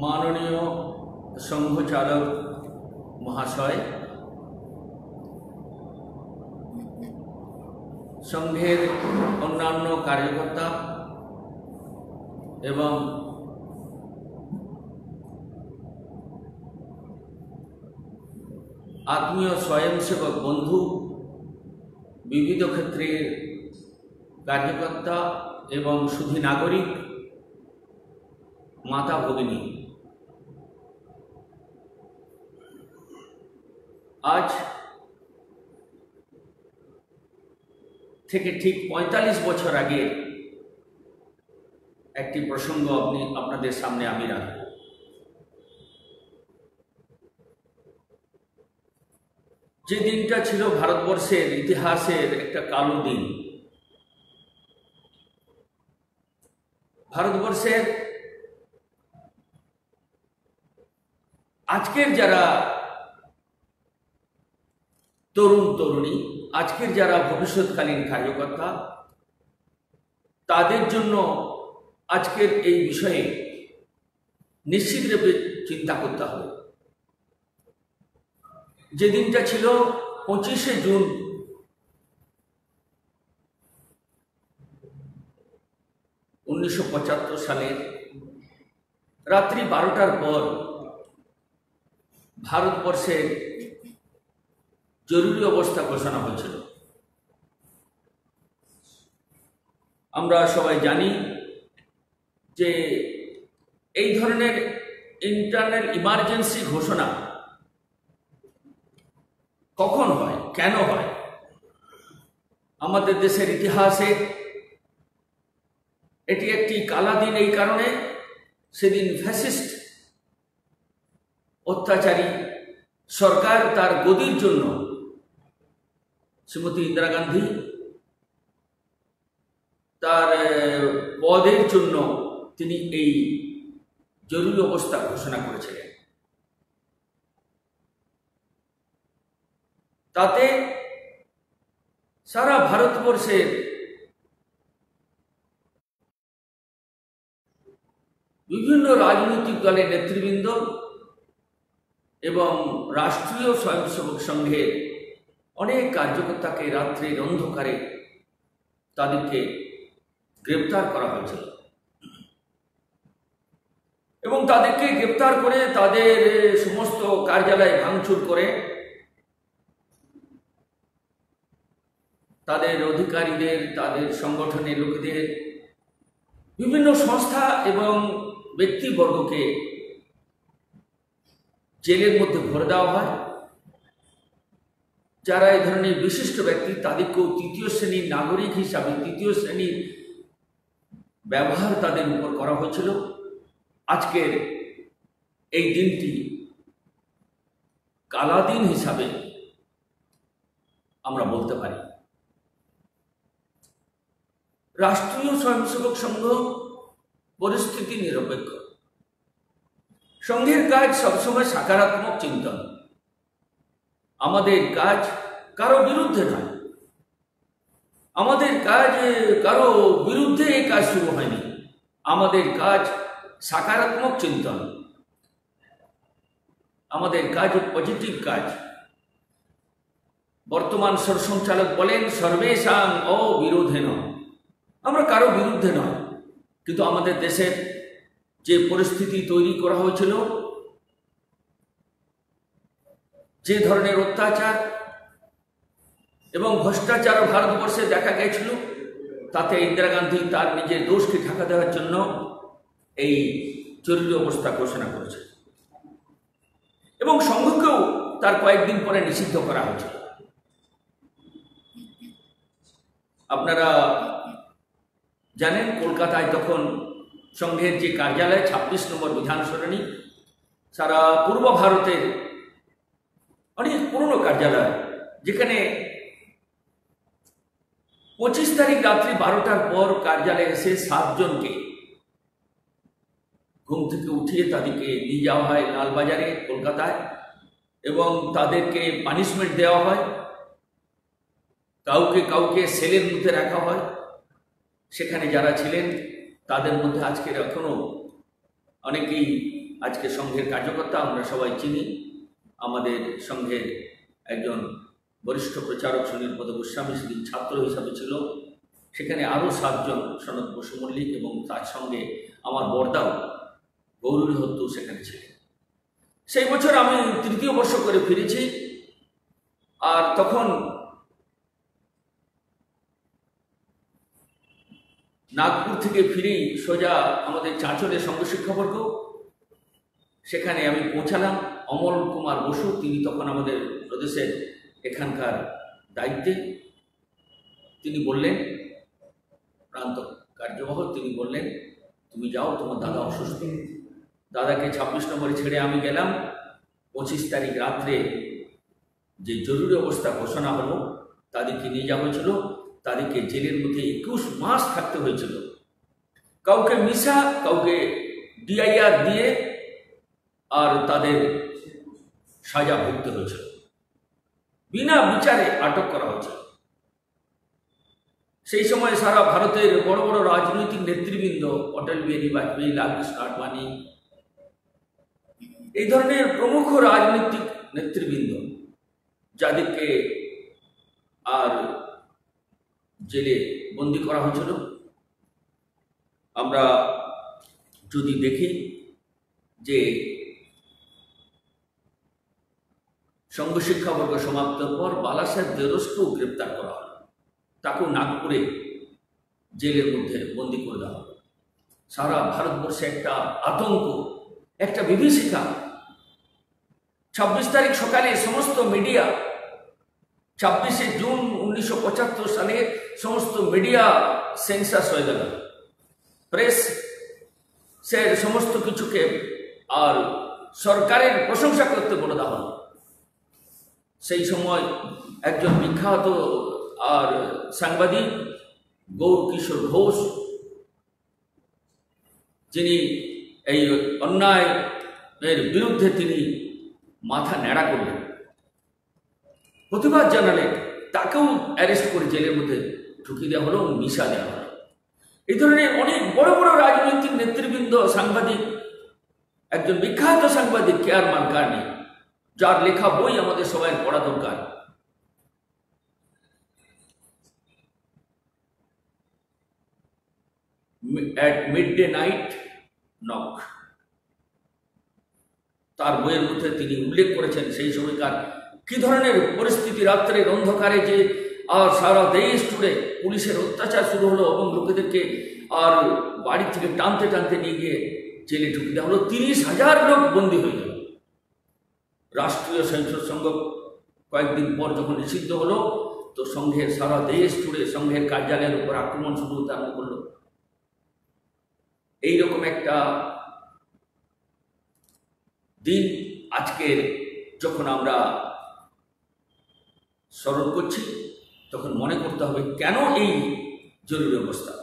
মাননীয় সংঘচালক মহাশয়, সংঘের অন্যান্য কার্যকর্তা এবং আত্মীয় স্বয়ংসেবক বন্ধু, বিবিধ ক্ষেত্রের কার্যকর্তা এবং সুধী নাগরিক, মাতা ভগিনী, আজ থেকে ঠিক ৪৫ বছর আগে একটি প্রসঙ্গ আপনাদের সামনে আমি রাখব। যে দিনটা ছিল ভারতবর্ষের ইতিহাসের একটা কালো দিন। ভারতবর্ষের আজকের যারা তরুণ তরুণী, আজকের যারা ভবিষ্যৎকালীন কার্যকর্তা, তাদের জন্য আজকের এই বিষয়ে নিশ্চিতভাবে চিন্তা করতে হবে। যে দিনটা ছিল ২৫শে জুন ১৯৭৫ সালের রাত্রি ১২টার পর ভারতবর্ষের জরুরি অবস্থা ঘোষণা হয়েছিল। আমরা সবাই জানি যে এই ধরনের ইন্টারনাল ইমার্জেন্সি ঘোষণা কখন হয়, কেন হয়? আমাদের দেশের ইতিহাসে এটি একটি কালা দিন এই কারণে, সেদিন ফ্যাসিস্ট অত্যাচারী সরকার তার গদির জন্য শ্রীমতী ইন্দিরা গান্ধী তার পদের জন্য তিনি এই জরুরি অবস্থা ঘোষণা করেছিলেন। তাতে সারা ভারতবর্ষের বিভিন্ন রাজনৈতিক দলের নেতৃবৃন্দ এবং রাষ্ট্রীয় স্বয়ংসেবক সংঘের অনেক কার্যকর্তাকে রাত্রির অন্ধকারে তাদেরকে গ্রেপ্তার করা হয়েছিল এবং তাদেরকে গ্রেপ্তার করে তাদের সমস্ত কার্যালয় ভাঙচুর করে তাদের অধিকারীদের, তাদের সংগঠনের লোকেদের, বিভিন্ন সংস্থা এবং ব্যক্তিবর্গকে জেলের মধ্যে ভরে দেওয়া হয়। যারা এই ধরনের বিশিষ্ট ব্যক্তি, তাদেরকেও তৃতীয় শ্রেণীর নাগরিক হিসাবে তৃতীয় শ্রেণীর ব্যবহার তাদের উপর করা হয়েছিল। আজকের এই দিনটি কালা দিন হিসাবে আমরা বলতে পারি। রাষ্ট্রীয় স্বয়ংসেবক সংঘ পরিস্থিতি নিরপেক্ষ। সংঘের কাজ সবসময় সকারাত্মক চিন্তন। আমাদের কাজ কারো বিরুদ্ধে নয়, আমাদের কাজ কারো বিরুদ্ধে এই কাজ শুরু হয়নি। আমাদের কাজ সকারাত্মক চিন্তন, আমাদের কাজ পজিটিভ কাজ। বর্তমান সরসংচালক বলেন সর্বেষাং অবিরোধেন। আমরা কারো বিরুদ্ধে নয়, কিন্তু আমাদের দেশের যে পরিস্থিতি তৈরি করা হয়েছিল, যে ধরনের অত্যাচার এবং ভ্রষ্টাচার ভারতবর্ষে দেখা গেছিল, তাতে ইন্দিরা গান্ধী তার নিজের দোষকে ঢাকা দেওয়ার জন্য এই জরুরি অবস্থা ঘোষণা করেছে এবং সংঘকেও তার কয়েকদিন পরে নিষিদ্ধ করা হয়েছিল। আপনারা জানেন, কলকাতায় তখন সংঘের যে কার্যালয় ২৬ নম্বর বিধান সরণি, সারা পূর্ব ভারতের অনেক পুরনো কার্যালয়, যেখানে ২৫ তারিখ রাত্রি ১২টার পর কার্যালয়ে এসে ৭ জনকে ঘুম থেকে উঠিয়ে তাদেরকে নিয়ে যাওয়া হয় লালবাজারে কলকাতায় এবং তাদেরকে পানিশমেন্ট দেওয়া হয়। কাউকে কাউকে সেলের মধ্যে রাখা হয়। সেখানে যারা ছিলেন তাদের মধ্যে আজকের এখনো অনেকেই আজকে সংঘের কার্যকর্তা, আমরা সবাই চিনি। আমাদের সংঘের একজন বরিষ্ঠ প্রচারক সুনীলপদ গোস্বামী সেদিন ছাত্র হিসাবে ছিল। সেখানে আরও 7 জন, সনদ বসু মল্লিক এবং তার সঙ্গে আমার বর্দাও গৌরী হত্যু সেখানে ছিলেন। সেই বছর আমি 3য় বর্ষ করে ফিরেছি। আর তখন নাগপুর থেকে ফিরেই সোজা আমাদের চাঁচলে সংঘ শিক্ষাবর্গ, সেখানে আমি পৌঁছালাম। অমল কুমার বসু, তিনি তখন আমাদের প্রদেশের এখানকার দায়িত্বে। তিনি বললেন, প্রান্ত কার্যবাহ, তিনি বললেন, তুমি যাও, তোমার দাদা অসুস্থ। দাদাকে 26 নম্বরে ছেড়ে আমি গেলাম। 25 তারিখ রাত্রে যে জরুরি অবস্থা ঘোষণা হলো, তাদেরকে নিয়ে যাওয়া হয়েছিল। তাদেরকে জেলের মধ্যে 21 মাস থাকতে হয়েছিল। কাউকে মিশা, কাউকে ডিআইআর দিয়ে, আর তাদের সাজা ভুগতে হয়েছিল। বিনা বিচারে আটক করা হয়েছিল। সেই সময় সারা ভারতের বড় বড় রাজনৈতিক নেতৃবৃন্দ, অটল বিহারী বাজপেয়ী, লালকৃষ্ণ আডবাণী, এই ধরনের প্রমুখ রাজনৈতিক নেতৃবৃন্দ, যাদেরকে আর জেলে বন্দি করা হয়েছিল। আমরা যদি দেখি যে সংঘ শিক্ষাবর্গ সমাপ্তির পর বালাসাহেব দেওরসকেও গ্রেপ্তার করা হলো। তাকেও নাগপুরে জেলের মধ্যে বন্দি করে দেওয়া হলো। সারা ভারতবর্ষে একটা আতঙ্ক, একটা বিভীষিকা। 26 তারিখ সকালে সমস্ত মিডিয়া, 26শে জুন 1975 সালে সমস্ত মিডিয়া সেন্সাস হয়ে গেল। প্রেস সমস্ত কিছুকে আর সরকারের প্রশংসা করতে বলে দেওয়া হলো। সেই সময় একজন বিখ্যাত আর সাংবাদিক গৌর কিশোর ঘোষ, যিনি এই অন্যায়ের বিরুদ্ধে তিনি মাথা ন্যাড়া করলেন, প্রতিবাদ জানালেন, তাকেও অ্যারেস্ট করে জেলের মধ্যে ঢুকিয়ে দেওয়া হলো এবং মিশা দেওয়া হলো। এই ধরনের অনেক বড় বড় রাজনৈতিক নেতৃবৃন্দ, সাংবাদিক, একজন বিখ্যাত সাংবাদিক কে আর মানকারনি, যার লেখা বই আমাদের সবাই পড়া দরকার, অ্যাট মিডডে নাইট নক, তার বইয়ের মধ্যে তিনি উল্লেখ করেছেন সেই সময়কার কি ধরনের পরিস্থিতি, রাত্রের অন্ধকারে যে আর সারা দেশ জুড়ে পুলিশের অত্যাচার শুরু হলো এবং লোকেদেরকে আর বাড়ি থেকে টানতে টানতে নিয়ে গিয়ে জেলে ঢুকে দেওয়া হলো। 30,000 লোক বন্দী হয়ে গেল। রাষ্ট্রীয় স্বয়ংসেবক সংঘ কয়েকদিন পর যখন নিষিদ্ধ হলো, তো সংঘের সারা দেশ জুড়ে সংঘের কার্যালয়ের উপর আক্রমণ শুরু হতে আরম্ভ করলো। এইরকম একটা দিন আজকের যখন আমরা স্মরণ করছি, তখন মনে করতে হবে কেন এই জরুরি অবস্থা,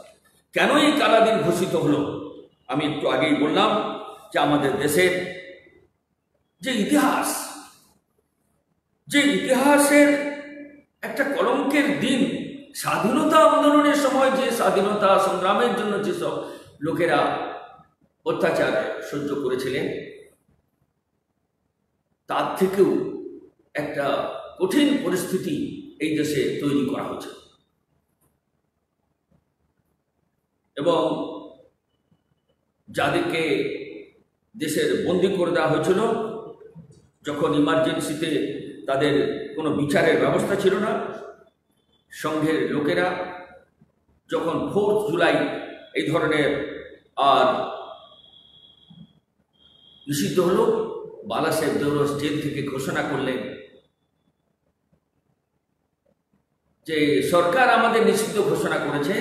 কেন এই কালাদিন ঘোষিত হলো। আমি একটু আগেই বললাম যে আমাদের দেশের যে ইতিহাস, যে ইতিহাসের একটা কলঙ্কের দিন, স্বাধীনতা আন্দোলনের সময় যে স্বাধীনতা সংগ্রামের জন্য যেসব লোকেরা অত্যাচার সহ্য করেছিলেন, তার থেকেও একটা কঠিন পরিস্থিতি এই দেশে তৈরি করা হয়েছে। এবং যাদেরকে দেশের বন্দী করে দেওয়া হয়েছিল, যখন ইমার্জেন্সিতে তাদের কোনো বিচারের ব্যবস্থা ছিল না, সংঘের লোকেরা যখন 4 জুলাই এই ধরনের আর নিষিদ্ধ হলো, বালাসাহেব দেওরস জেল থেকে ঘোষণা করলেন যে সরকার আমাদের নিষিদ্ধ ঘোষণা করেছে,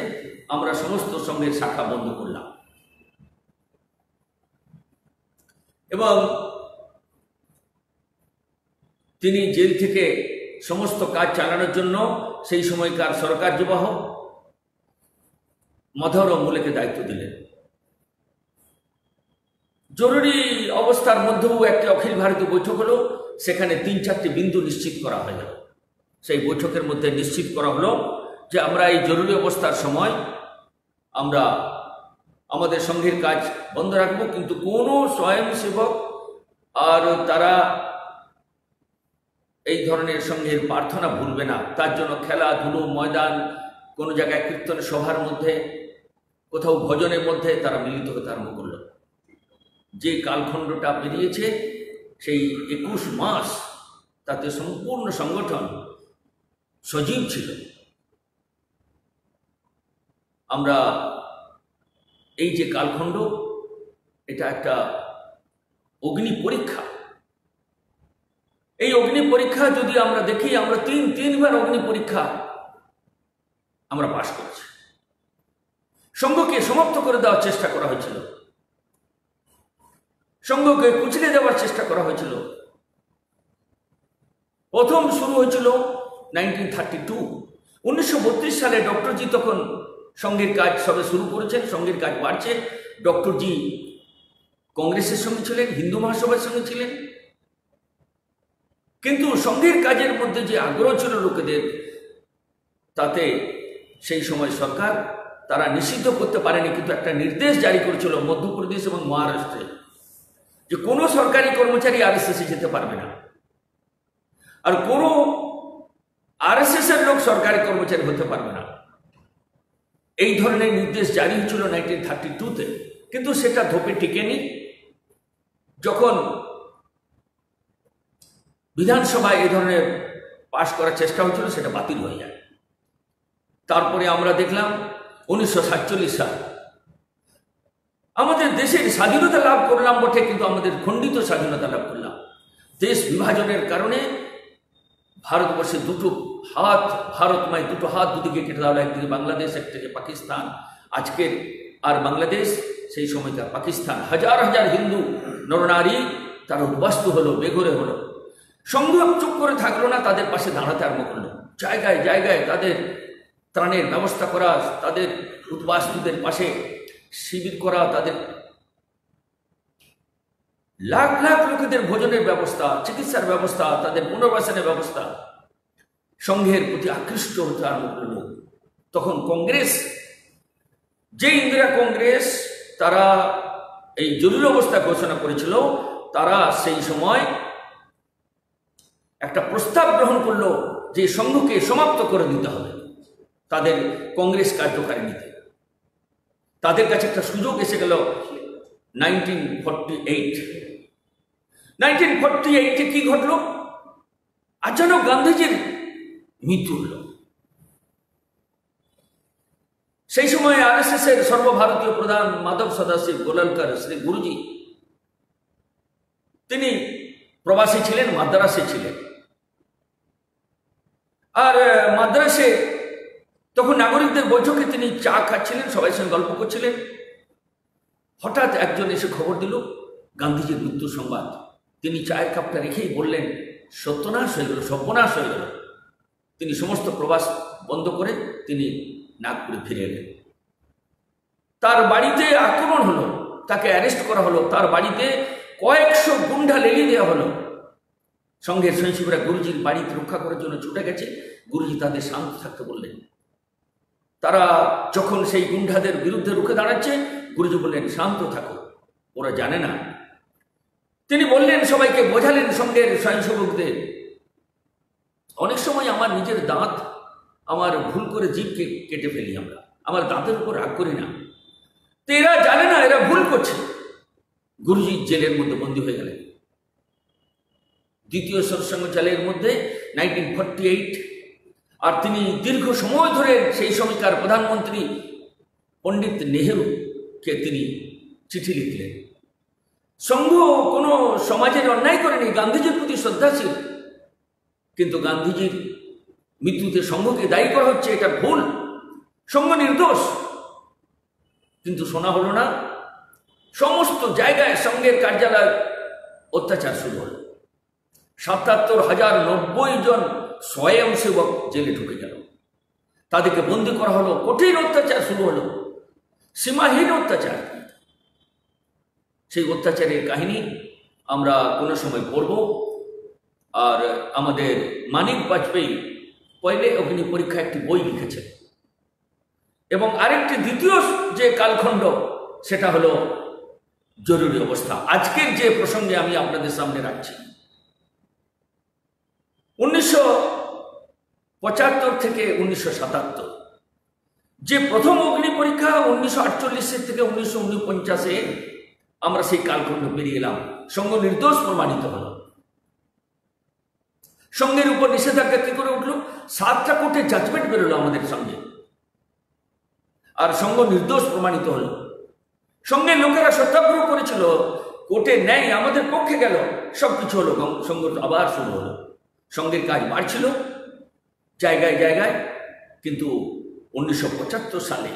আমরা সমস্ত সংঘের শাখা বন্ধ করলাম। এবং তিনি জেল থেকে সমস্ত কাজ চালানোর জন্য সেই সময়কার সরকার যুবাহ মধর ও মুলেকে দায়িত্ব দিলেন। জরুরি অবস্থার মধ্যেও একটা অখিল ভারতীয় বৈঠক হলো, সেখানে 3-4টি বিন্দু নিশ্চিত করা হয়ে গেল। সেই বৈঠকের মধ্যে নিশ্চিত করা হলো যে আমরা এই জরুরি অবস্থার সময় আমরা আমাদের সংঘের কাজ বন্ধ রাখবো, কিন্তু কোনো স্বয়ংসেবক আর তারা এই ধরনের সংঘের প্রার্থনা ভুলবে না। তার জন্য খেলাধুলো, ময়দান, কোনো জায়গায় কীর্তন সভার মধ্যে, কোথাও ভজনের মধ্যে তারা মিলিত হতে আরম্ভ করল। যে কালখণ্ডটা পেরিয়েছে সেই 21 মাস তাতে সম্পূর্ণ সংগঠন সজীব ছিল। আমরা এই যে কালখণ্ড, এটা একটা অগ্নি পরীক্ষা। এই অগ্নি পরীক্ষা যদি আমরা দেখি, আমরা তিনবার অগ্নি পরীক্ষা আমরা পাশ করেছি। সংঘকে সমাপ্ত করে দেওয়ার চেষ্টা করা হয়েছিল, সংঘকে কুচলে দেওয়ার চেষ্টা করা হয়েছিল। প্রথম শুরু হয়েছিল 1932। 1932 সালে ডক্টরজি তখন সংঘের কাজ সবে শুরু করেছেন, সংঘের কাজ বাড়ছে। ডক্টরজি কংগ্রেসের সঙ্গে ছিলেন, হিন্দু মহাসভার সঙ্গে ছিলেন, কিন্তু সংঘের কাজের মধ্যে যে আগ্রহ ছিল লোকেদের, তাতে সেই সময় সরকার তারা নিষিদ্ধ করতে পারেনি, কিন্তু একটা নির্দেশ জারি করেছিল মধ্যপ্রদেশ এবং মহারাষ্ট্রে যে কোনো সরকারি কর্মচারী আরএসএসে যেতে পারবে না, আর কোনো আরএসএস এর লোক সরকারি কর্মচারী হতে পারবে না। এই ধরনের নির্দেশ জারি হয়েছিল 1932-তে, কিন্তু সেটা ধোপে টিকেনি। যখন বিধানসভায় এই ধরনের পাশ করার চেষ্টা হয়েছিল, সেটা বাতিল হয়ে যায়। তারপরে আমরা দেখলাম 1947 সাল আমাদের দেশের স্বাধীনতা লাভ করলাম বটে, কিন্তু আমাদের খণ্ডিত স্বাধীনতা লাভ করলাম। দেশ বিভাজনের কারণে ভারতবর্ষে দুটো হাত, ভারতময় দুটো হাত দুদিকে কেটে দেওয়া, একদিকে বাংলাদেশ, একদিকে পাকিস্তান। আজকের আর বাংলাদেশ, সেই সময়কার পাকিস্তান। হাজার হাজার হিন্দু নরনারী তারা উদ্বাস্তু হলো, বেঘরে হলো। সংঘ চুপ করে থাকলো না, তাদের পাশে দাঁড়াতে আরম্ভ করলো। জায়গায় জায়গায় তাদের ত্রাণের ব্যবস্থা করা, তাদের উদ্বাস্তুদের পাশে শিবির করা, তাদের লাখ লাখ লোকেদের ভোজনের ব্যবস্থা, চিকিৎসার ব্যবস্থা, তাদের পুনর্বাসনের ব্যবস্থা। সংঘের প্রতি আকৃষ্ট হতে আরম্ভ করল। তখন কংগ্রেস, যে ইন্দিরা কংগ্রেস তারা এই জরুরি অবস্থা ঘোষণা করেছিল, তারা সেই সময় একটা প্রস্তাব গ্রহণ করলো যে সংঘকে সমাপ্ত করে দিতে হবে তাদের কংগ্রেস কার্যকারিণীতে। তাদের কাছে একটা সুযোগ এসে গেল 1948-এ কি ঘটল? আচানক গান্ধীজির মৃত্যু হল। সেই সময় আরএসএস এর সর্বভারতীয় প্রধান মাধব সদাশিব গোলওয়ালকর, শ্রী গুরুজি, তিনি প্রবাসী ছিলেন, মাদ্রাসে ছিলেন। আর মাদ্রাসে তখন নাগরিকদের বৈঠকে তিনি চা খাচ্ছিলেন, সবাই সঙ্গে গল্প করছিলেন। হঠাৎ একজন এসে খবর দিল গান্ধীজির মৃত্যু সংবাদ। তিনি চায়ের কাপটা রেখেই বললেন, সত্যনাশ হয়ে গেল, সর্বনাশ হয়ে গেল। তিনি সমস্ত প্রবাস বন্ধ করে তিনি নাগপুরে ফিরে এলেন। তার বাড়িতে আক্রমণ হলো, তাকে অ্যারেস্ট করা হলো, তার বাড়িতে কয়েকশো গুন্ডা লেগে দেওয়া হলো। সংঘের সন্ন্যাসীরা গুরুজির বাড়িতে রক্ষা করার জন্য ছুটে গেছে। গুরুজি তাদের শান্ত থাকতে বললেন। তারা যখন সেই গুন্ডাদের বিরুদ্ধে রুখে দাঁড়াচ্ছে, গুরুজি বললেন, শান্ত থাকো, ওরা জানে না। তিনি বললেন, সবাইকে বোঝালেন, সংঘের স্বয়ংসেবকদের, অনেক সময় আমার নিজের দাঁত, আমার ভুল করে জিভকে কেটে ফেলি, আমরা আমার দাঁতের উপর রাগ করি না। তো এরা জানে না, এরা ভুল করছে। গুরুজি জেলের মধ্যে বন্দী হয়ে গেলেন। দ্বিতীয় সৎসঙ্গ চালের মধ্যে 1948। আর তিনি দীর্ঘ সময় ধরে সেই সময়কার প্রধানমন্ত্রী পণ্ডিত নেহেরুকে তিনি চিঠি লিখলেন। সংঘ কোনো সমাজের অন্যায় করেনি, গান্ধীজির প্রতি শ্রদ্ধাশীল, কিন্তু গান্ধীজির মৃত্যুতে সংঘকে দায়ী করা হচ্ছে, এটা ভুল, সংঘ নির্দোষ। কিন্তু শোনা হলো না। সমস্ত জায়গায় সংঘের কার্যালয় অত্যাচার শুরু হল। 77,090 জন স্বয়ংসেবক জেলে ঢুকে গেল, তাদেরকে বন্দী করা হলো। কঠিন অত্যাচার শুরু হলো, সীমাহীন অত্যাচার। সেই অত্যাচারের কাহিনী আমরা কোনো সময় পড়ব। আর আমাদের মানিক বাজপেয়ী পয়লে অগ্নি পরীক্ষা একটি বই লিখেছেন, এবং আরেকটি দ্বিতীয় যে কালখণ্ড সেটা হলো জরুরি অবস্থা। আজকের যে প্রসঙ্গে আমি আপনাদের সামনে রাখছি, 1975 থেকে 1977 যে প্রথম অগ্নি পরীক্ষা, 1948 থেকে 1949 আমরা সেই কালখণ্ড পেরিয়ে এলাম, সঙ্গ নির্দোষ প্রমাণিত হলো। সঙ্গের উপর নিষেধাজ্ঞা কি করে উঠলো? 7টা কোর্টের জাজমেন্ট বেরোলো আমাদের সঙ্গে, আর সঙ্গ নির্দোষ প্রমাণিত হলো। সঙ্গের লোকেরা সত্যাগ্রহ করেছিল, কোর্টে ন্যায় আমাদের পক্ষে গেল, সবকিছু হলো, সঙ্গ আবার শুরু হলো। সঙ্গের কাজ বাড়ছিল জায়গায় জায়গায়, কিন্তু 1975 সালে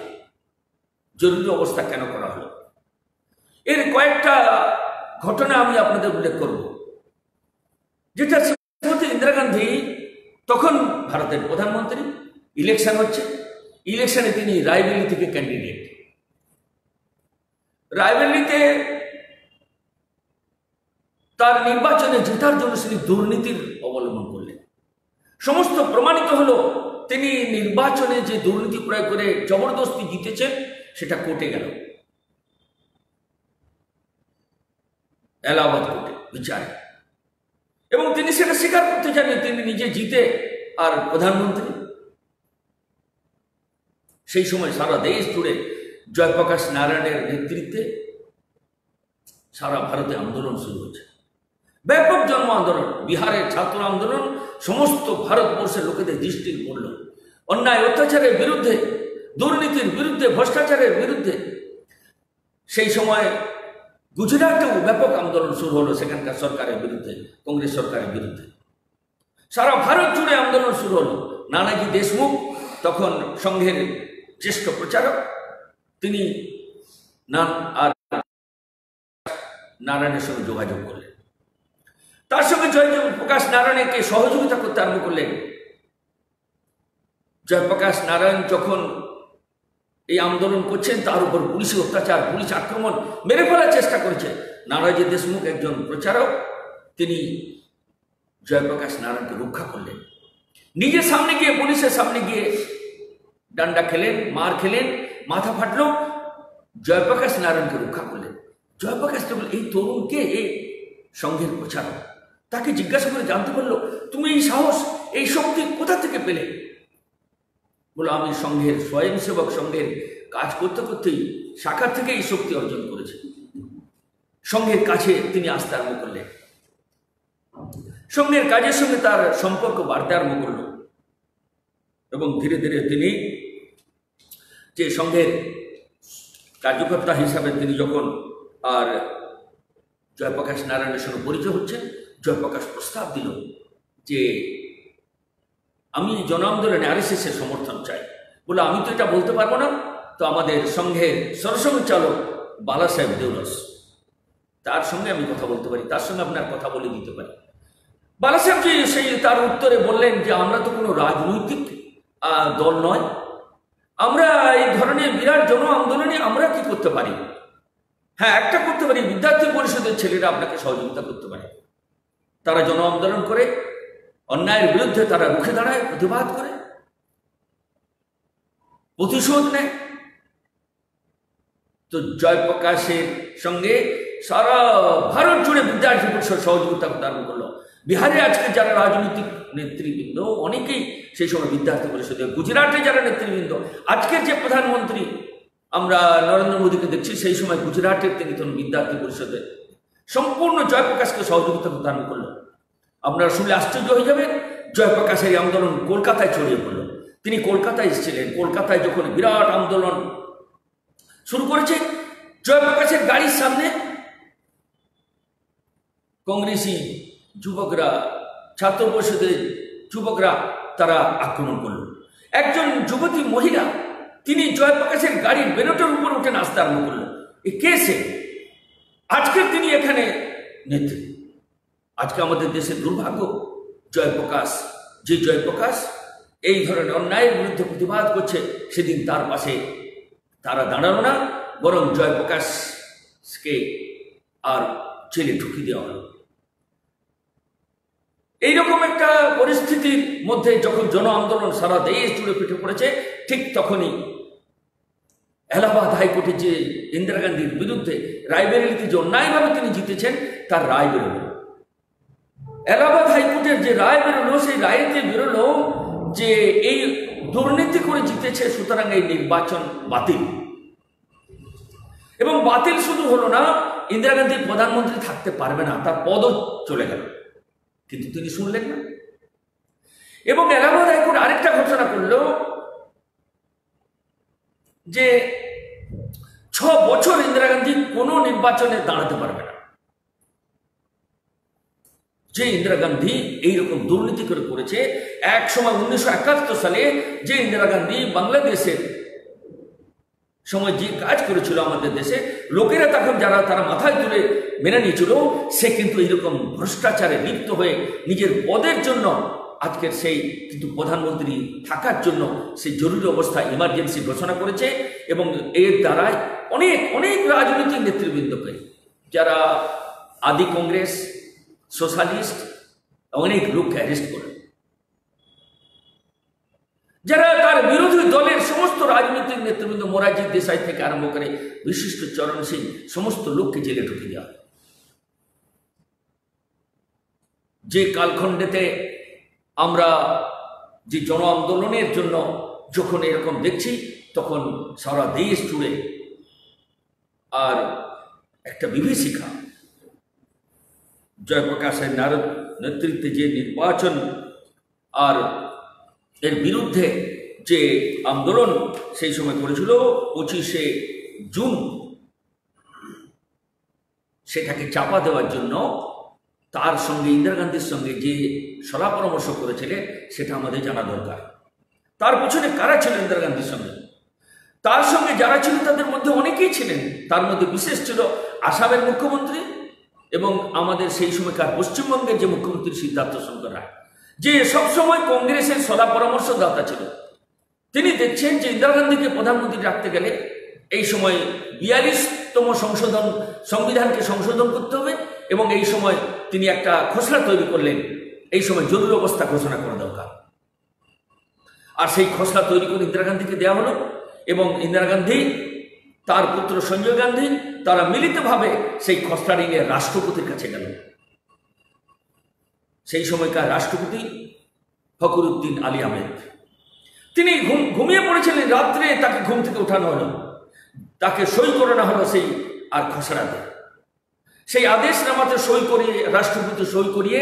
জরুরি অবস্থা কেন করা হলো, এর কয়েকটা ঘটনা আমি আপনাদের উল্লেখ করব। যেটা শ্রীমতী ইন্দিরা গান্ধী তখন ভারতের প্রধানমন্ত্রী, ইলেকশন হচ্ছে, ইলেকশনে তিনি রায়বেলি থেকে ক্যান্ডিডেট। রায়বেলিতে তার নির্বাচনে জেতার জন্য তিনি দুর্নীতির অবলম্বন করলেন। সমস্ত প্রমাণিত হলো তিনি নির্বাচনে যে দুর্নীতি প্রয়োগ করে জবরদস্তি জিতেছেন, সেটা কোর্টে গেল, এলাহাবাদ কোর্টে বিচারে, এবং তিনি সেটা স্বীকার করতে চাননি তিনি নিজে জিতে আর প্রধানমন্ত্রী। সেই সময় সারা দেশ জুড়ে জয়প্রকাশ নারায়ণের নেতৃত্বে সারা ভারতে আন্দোলন শুরু হয়েছে, ব্যাপক জন্ম আন্দোলন, বিহারের ছাত্র আন্দোলন সমস্ত ভারতবর্ষের লোকেদের দৃষ্টি পড়ল। অন্যায় অত্যাচারের বিরুদ্ধে, দুর্নীতির বিরুদ্ধে, ভ্রষ্টাচারের বিরুদ্ধে। সেই সময় গুজরাটেও ব্যাপক আন্দোলন শুরু হলো সেখানকার সরকারের বিরুদ্ধে, কংগ্রেস সরকারের বিরুদ্ধে। সারা ভারত জুড়ে আন্দোলন শুরু হলো। নানাজি দেশমুখ তখন সংঘের জ্যেষ্ঠ প্রচারক, তিনি নারায়ণের সঙ্গে যোগাযোগ করলেন, তার সঙ্গে জয়প্রকাশ নারায়ণকে সহযোগিতা করতে আরম্ভ করলেন। জয়প্রকাশ নারায়ণ যখন এই আন্দোলন করছেন, তার উপর পুলিশি অত্যাচার, পুলিশ আক্রমণ, মেরে ফেলার চেষ্টা করেছে। নানাজি দেশমুখ একজন প্রচারক, তিনি জয়প্রকাশ নারায়ণকে রক্ষা করলেন। নিজের সামনে গিয়ে, পুলিশের সামনে গিয়ে ডান্ডা খেলেন, মার খেলেন, মাথা ফাটলো, জয়প্রকাশ নারায়ণকে রক্ষা করলেন। জয়প্রকাশ বলল, এই তরুণকে, এই সংঘের প্রচারক, তাকে জিজ্ঞাসা করে জানতে পারলো, তুমি এই সাহস, এই শক্তি কোথা থেকে পেলে? বলো, আমি সংঘের স্বয়ংসেবক, সংঘের কাজ করতে করতেই শাখা থেকে এই শক্তি অর্জন করেছে। সংঘের কাছে তিনি আসতে আরম্ভ করলেন, সংঘের কাজের সঙ্গে তার সম্পর্ক বাড়তে আরম্ভ করল, এবং ধীরে ধীরে তিনি যে সংঘের কার্যকর্তা হিসাবে তিনি যখন আর জয়প্রকাশ নারায়ণের সঙ্গে পরিচয় হচ্ছে, জয়প্রকাশ প্রস্তাব দিল যে আমি জন আন্দোলনে RSS এর সমর্থন চাই। বলে, আমি তো এটা বলতে পারবো না, তো আমাদের সংঘের সরসংঘচালক বালা সাহেব দেউলস, তার সঙ্গে আমি কথা বলতে পারি, তার সঙ্গে আপনার কথা বলে দিতে পারি। বালা সাহেবজি সেই তার উত্তরে বললেন যে আমরা তো কোনো রাজনৈতিক দল নয়, আমরা এই ধরনের বিরাট জন আন্দোলনে আমরা কি করতে পারি? হ্যাঁ, একটা করতে পারি, বিদ্যার্থী পরিষদের ছেলেরা আপনাকে সহযোগিতা করতে পারে। তারা জন আন্দোলন করে, অন্যায়ের বিরুদ্ধে তারা রুখে দাঁড়ায়, প্রতিবাদ করে, প্রতিশোধ নেয়। তো জয়প্রকাশের সঙ্গে সারা ভারত জুড়ে বিদ্যার্থী পরিষদ সহযোগিতা করতে আরম্ভ করলো। বিহারে আজকে যারা রাজনৈতিক নেতৃবৃন্দ, অনেকেই সেই সময় বিদ্যার্থী পরিষদে, গুজরাটে যারা নেতৃবৃন্দ, আজকের যে প্রধানমন্ত্রী আমরা নরেন্দ্র মোদীকে দেখছি, সেই সময় গুজরাটের তিনি তখন বিদ্যার্থী পরিষদে সম্পূর্ণ জয়প্রকাশকে সহযোগিতা করতে আরম্ভ করলো। আপনারা শুনলে আশ্চর্য হয়ে যাবেন, জয়প্রকাশের এই আন্দোলন কলকাতায় ছড়িয়ে পড়ল। তিনি কলকাতায় এসেছিলেন, কলকাতায় যখন বিরাট আন্দোলন শুরু করেছে, জয়প্রকাশের গাড়ির সামনে কংগ্রেসি যুবকরা, ছাত্র পরিষদের যুবকরা তারা আক্রমণ করল। একজন যুবতী মহিলা, তিনি জয়প্রকাশের গাড়ির বেলটের উপর উঠে নাচতে আরম্ভ করলেন। এ কে সে? আজকে তিনি এখানে নেত্রী। আজকে আমাদের দেশের দুর্ভাগ্য, জয়প্রকাশ, যে জয়প্রকাশ এই ধরনের অন্যায়ের বিরুদ্ধে প্রতিবাদ করছে, সেদিন তার পাশে তারা দাঁড়ালো না, বরং জয়প্রকাশকে আর জেলে ঢুকিয়ে দেওয়া হলো। এইরকম একটা পরিস্থিতির মধ্যে যখন জন আন্দোলন সারা দেশ জুড়ে পিঠে পড়েছে, ঠিক তখনই এলাহাবাদ হাইকোর্টে যে ইন্দিরা গান্ধীর বিরুদ্ধে রায়বেরেলিতে যে অন্যায়ভাবে তিনি জিতেছেন তার রায় বেরোল। এলাহাবাদ হাইকোর্টের যে রায় বেরোলো সেই রায়তে বেরোলো যে এই দুর্নীতি করে জিতেছে, সুতরাং এই নির্বাচন বাতিল। এবং বাতিল শুধু হলো না, ইন্দিরা গান্ধী প্রধানমন্ত্রী থাকতে পারবে না, তার পদও চলে গেল। কিন্তু তিনি শুনলেন না। এবং এলাহাবাদ হাইকোর্ট আরেকটা ঘোষণা করলো যে 6 বছর ইন্দিরা গান্ধী কোনো নির্বাচনে দাঁড়াতে পারবে না। যে ইন্দিরা গান্ধী এইরকম দুর্নীতি করেছে, এক সময় 1971 সালে যে ইন্দিরা গান্ধী বাংলাদেশের সময় যে কাজ করেছিল আমাদের দেশে, লোকেরা তখন তারা মাথায় তুলে মেনে নিয়েছিল, সে কিন্তু এইরকম ভ্রষ্টাচারে লিপ্ত হয়ে নিজের পদের জন্য আজকের সেই কিন্তু প্রধানমন্ত্রী থাকার জন্য সেই জরুরি অবস্থা ইমার্জেন্সি ঘোষণা করেছে। এবং এর দ্বারাই অনেক অনেক রাজনৈতিক নেতৃবৃন্দকে, যারা আদি কংগ্রেস, সোশ্যালিস্ট, অনেক লোককে অ্যারেস্ট করে, যারা তার বিরোধী দলের সমস্ত রাজনৈতিক নেতৃবৃন্দ, মোরারজি দেশাই থেকে আরম্ভ করে বিশিষ্ট চরণ সিং, সমস্ত লোককে জেলে ঢুকে দেওয়া। যে কালখণ্ডেতে আমরা যে জন আন্দোলনের জন্য যখন এরকম দেখছি, তখন সারা দেশ জুড়ে আর একটা বিভীষিকা, জয়প্রকাশের নেতৃত্বে যে নির্বাচন আর এর বিরুদ্ধে যে আন্দোলন সেই সময় করেছিল 25শে জুন, সেটাকে চাপা দেওয়ার জন্য তার সঙ্গে ইন্দিরা গান্ধীর সঙ্গে যে সলা পরামর্শ করেছিলেন সেটা আমাদের জানা দরকার। তার পিছনে কারা ছিল ইন্দিরা গান্ধীর সঙ্গে? তার সঙ্গে যারা ছিল তাদের মধ্যে অনেকেই ছিলেন। তার মধ্যে বিশেষ ছিল আসামের মুখ্যমন্ত্রী এবং আমাদের সেই সময়কার পশ্চিমবঙ্গের যে মুখ্যমন্ত্রী সিদ্ধার্থ শঙ্কর রায়, যে সবসময় কংগ্রেসের সলা পরামর্শদাতা ছিল। তিনি দেখছেন যে ইন্দিরা গান্ধীকে প্রধানমন্ত্রী রাখতে গেলে এই সময় 42তম সংবিধানকে সংশোধন করতে হবে, এবং এই সময় তিনি একটা খসড়া তৈরি করলেন, এই সময় জরুরি অবস্থা ঘোষণা করা দরকার। আর সেই খসড়া তৈরি করে ইন্দিরা গান্ধীকে দেওয়া হলো, এবং ইন্দিরা গান্ধী, তার পুত্র সঞ্জয় গান্ধী, তারা মিলিতভাবে সেই খসড়া নিয়ে রাষ্ট্রপতির কাছে গেল। সেই সময়কার রাষ্ট্রপতি ফখরুদ্দিন আলী আহমেদ, তিনি ঘুমিয়ে পড়েছিলেন। রাত্রে তাকে ঘুম থেকে উঠানো হলো, তাকে সই করানো হলো সেই আর খসড়াতে। সেই আদেশ নামাতে সই করিয়ে, রাষ্ট্রপতি সই করিয়ে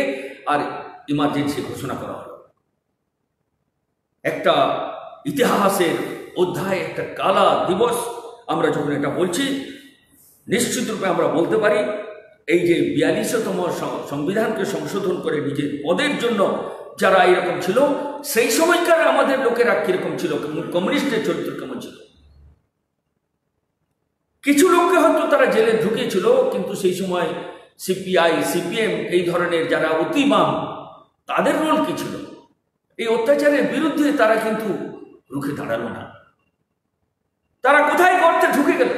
আর ইমার্জেন্সি ঘোষণা করা হলো। একটা ইতিহাসের অধ্যায়, একটা কালা দিবস। আমরা যখন এটা বলছি, নিশ্চিত রূপে আমরা বলতে পারি এই যে 42তম সংবিধানকে সংশোধন করে নিজের পদের জন্য যারা এরকম ছিল, সেই সময়কার আমাদের লোকেরা কিরকম ছিল, কমিউনিস্টের চরিত্র কেমন ছিল। কিছু লোককে হয়তো তারা জেলে ঢুকিয়েছিল, কিন্তু সেই সময় সিপিআই, সিপিএম, এই ধরনের যারা অতি বাম, তাদের রোল কি ছিল? এই অত্যাচারের বিরুদ্ধে তারা কিন্তু রুখে দাঁড়ালো না। তারা কোথায় গর্তে ঢুকে গেল?